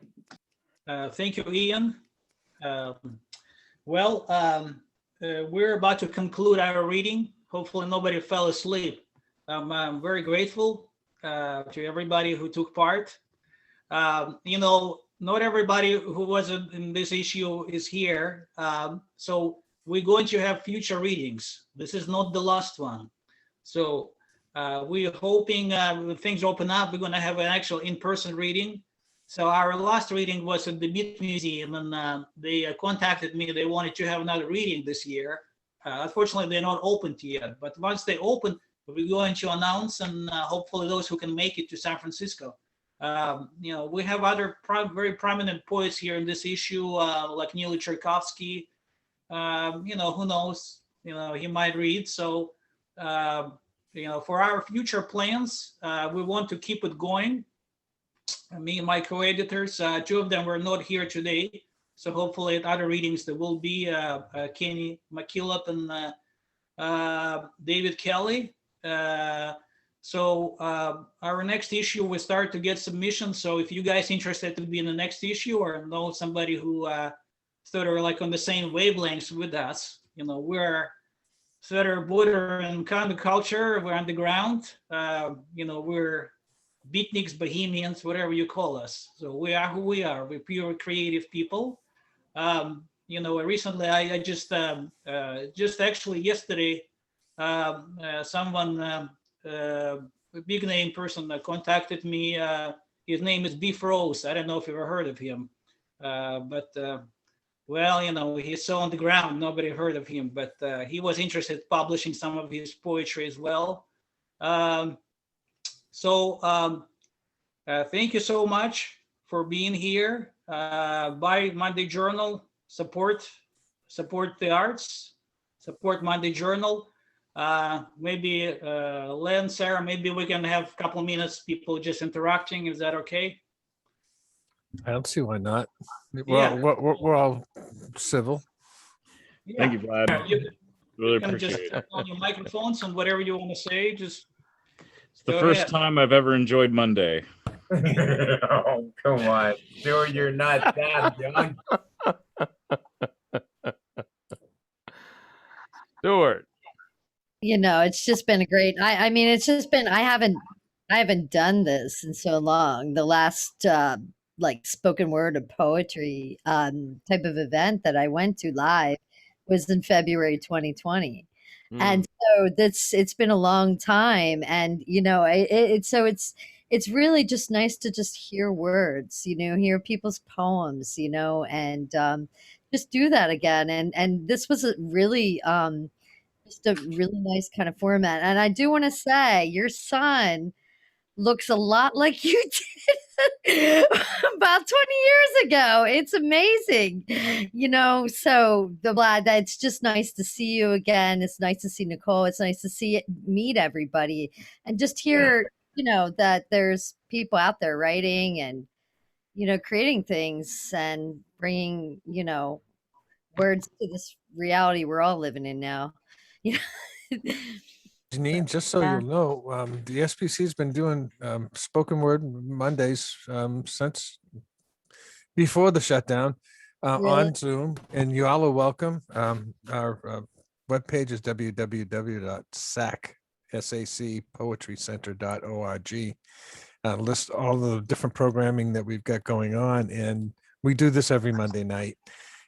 B: Thank you, Ian. We're about to conclude our reading. Hopefully nobody fell asleep. I'm very grateful to everybody who took part. Not everybody who was in this issue is here. So we're going to have future readings. This is not the last one. So we're hoping when things open up, we're going to have an actual in-person reading. So our last reading was at the Beat Museum, and they contacted me. They wanted to have another reading this year. Unfortunately, they're not open yet. But once they open, we're going to announce, and hopefully those who can make it to San Francisco. We have other very prominent poets here in this issue, like Neil Tchaikovsky. Who knows? He might read. So, for our future plans, we want to keep it going. Me and my co-editors, two of them were not here today. So hopefully at other readings there will be Kenne, MacKillop, and David Kelly. So our next issue, we start to get submissions. So if you guys interested to be in the next issue, or know somebody who sort of like on the same wavelengths with us, we're sort of border and counterculture. We're underground. We're beatniks, bohemians, whatever you call us. So we are who we are. We're pure creative people. Recently I just actually yesterday, someone, a big name person contacted me. His name is Beef Rose. I don't know if you've ever heard of him, he's so on the ground, nobody heard of him, but he was interested in publishing some of his poetry as well. Thank you so much for being here. Buy Monday Journal, support the arts, support Monday Journal. Maybe Len, Sarah, maybe we can have a couple of minutes, people just interacting. Is that okay?
H: I don't see why not.
B: Yeah.
H: We're all civil.
B: Yeah.
A: Thank you, Vlad. Really
B: You can
A: appreciate
B: just
A: it.
B: on your microphones and whatever you want to say, just
A: It's the
B: go
A: first
B: ahead.
A: time I've ever enjoyed Monday.
K: Oh, come on. Dude, you're not that young.
M: Stuart.
D: It's just been a great. I mean, it's just been. I haven't done this in so long. The last spoken word or poetry type of event that I went to live was in February 2020.
M: Mm.
D: And so it's been a long time. And, you know, it's really just nice to just hear words, you know, hear people's poems, you know, and just do that again. And this was a really, just a really nice kind of format. And I do want to say your son looks a lot like you did about 20 years ago. It's amazing, you know. So the Vlad, it's just nice to see you again. It's nice to see Nicole. It's nice to meet everybody and just hear, you know, that there's people out there writing and, you know, creating things and bringing, you know, words to this reality we're all living in now. You know?
H: Jeanine, just so you'll know, the SPC's been doing spoken word Mondays since before the shutdown on Zoom, and you all are welcome. Our webpage is www.sacpoetrycenter.org. List all the different programming that we've got going on, and we do this every Monday night.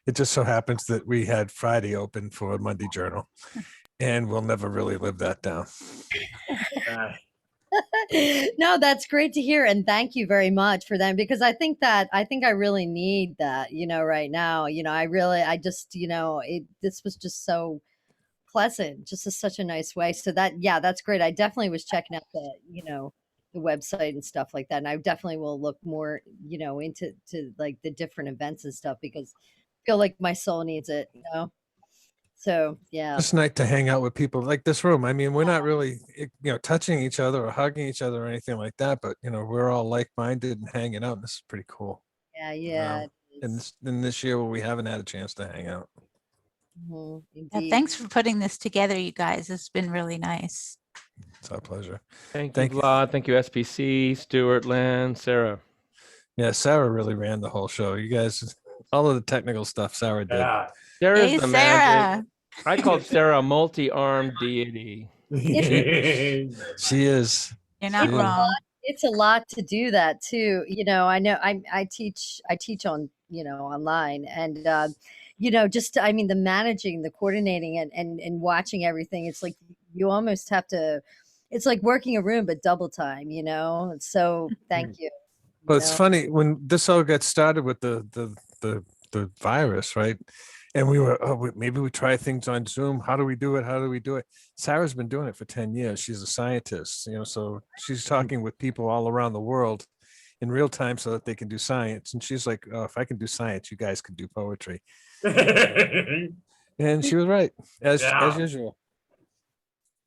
H: It just so happens that we had Friday open for Monday Journal. And we'll never really live that down.
D: No, that's great to hear. And thank you very much for that, because I think I really need that, you know, right now. You know, I just, you know, this was just so pleasant, just such a nice way. So that's great. I definitely was checking out the, you know, the website and stuff like that. And I definitely will look more, you know, into like the different events and stuff, because I feel like my soul needs it, you know? So, yeah.
H: It's nice to hang out with people like this room. I mean, we're not really, you know, touching each other or hugging each other or anything like that, but, you know, we're all like-minded and hanging out. And this is pretty cool.
D: Yeah.
H: And this year, we haven't had a chance to hang out.
E: Yeah, thanks for putting this together, you guys. It's been really nice.
H: It's our pleasure.
M: Thank you, Vlad. Thank you, SPC, Stuart, Lynn, Sarah.
H: Yeah, Sarah really ran the whole show. You guys, all of the technical stuff Sarah did.
M: Yeah. Sarah's
E: Hey,
M: the
E: Sarah.
M: magic. I called Sarah a multi-armed deity.
H: She is.
E: You're not wrong.
D: It's a lot to do that too. You know, I know I teach on, you know, online, and you know, just, I mean, the managing, the coordinating and watching everything. It's like you almost have to, it's like working a room, but double time, you know? So thank you.
H: Well, it's funny when this all got started with the virus, right? And we were, maybe we try things on Zoom. How do we do it? How do we do it? Sarah's been doing it for 10 years. She's a scientist, you know, so she's talking with people all around the world in real time so that they can do science. And she's like, oh, if I can do science, you guys can do poetry. And she was right, as usual.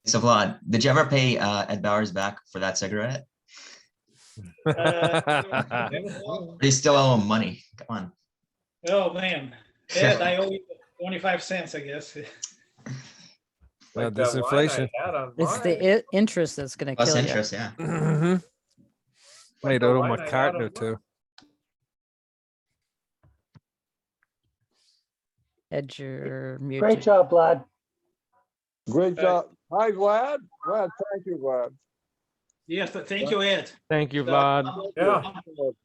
R: So Vlad, did you ever pay Ed Bowers back for that cigarette? They still owe him money. Come on.
B: Oh man, Ed, I owe you 25 cents, I guess.
H: Well, this inflation.
O: It's the interest that's going to kill
R: Plus
O: you.
R: interest, yeah.
H: Mm-hmm. Wait, owe him a carton or two.
O: Ed, you're muted.
Q: Great job, Vlad.
F: Great job. Hi, Vlad. Vlad, thank you, Vlad.
B: Yes, thank you, Ed.
M: Thank you, Vlad.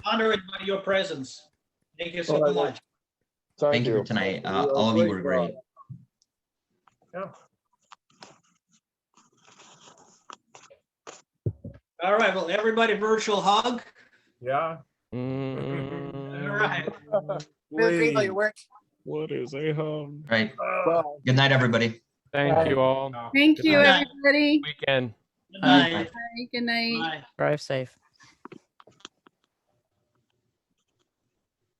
B: Honored by your presence. Thank you so much.
R: Thank you for tonight. All of you were great.
K: Yeah.
B: All right, well, everybody virtual hug.
K: Yeah.
B: All right.
G: Really great your work.
A: What is a hug?
R: Right. Good night, everybody.
M: Thank you all.
C: Thank
M: Good
C: you,
M: night.
C: everybody.
M: Weekend.
B: Good night.
C: Bye. Good night.
B: Bye.
O: Drive safe.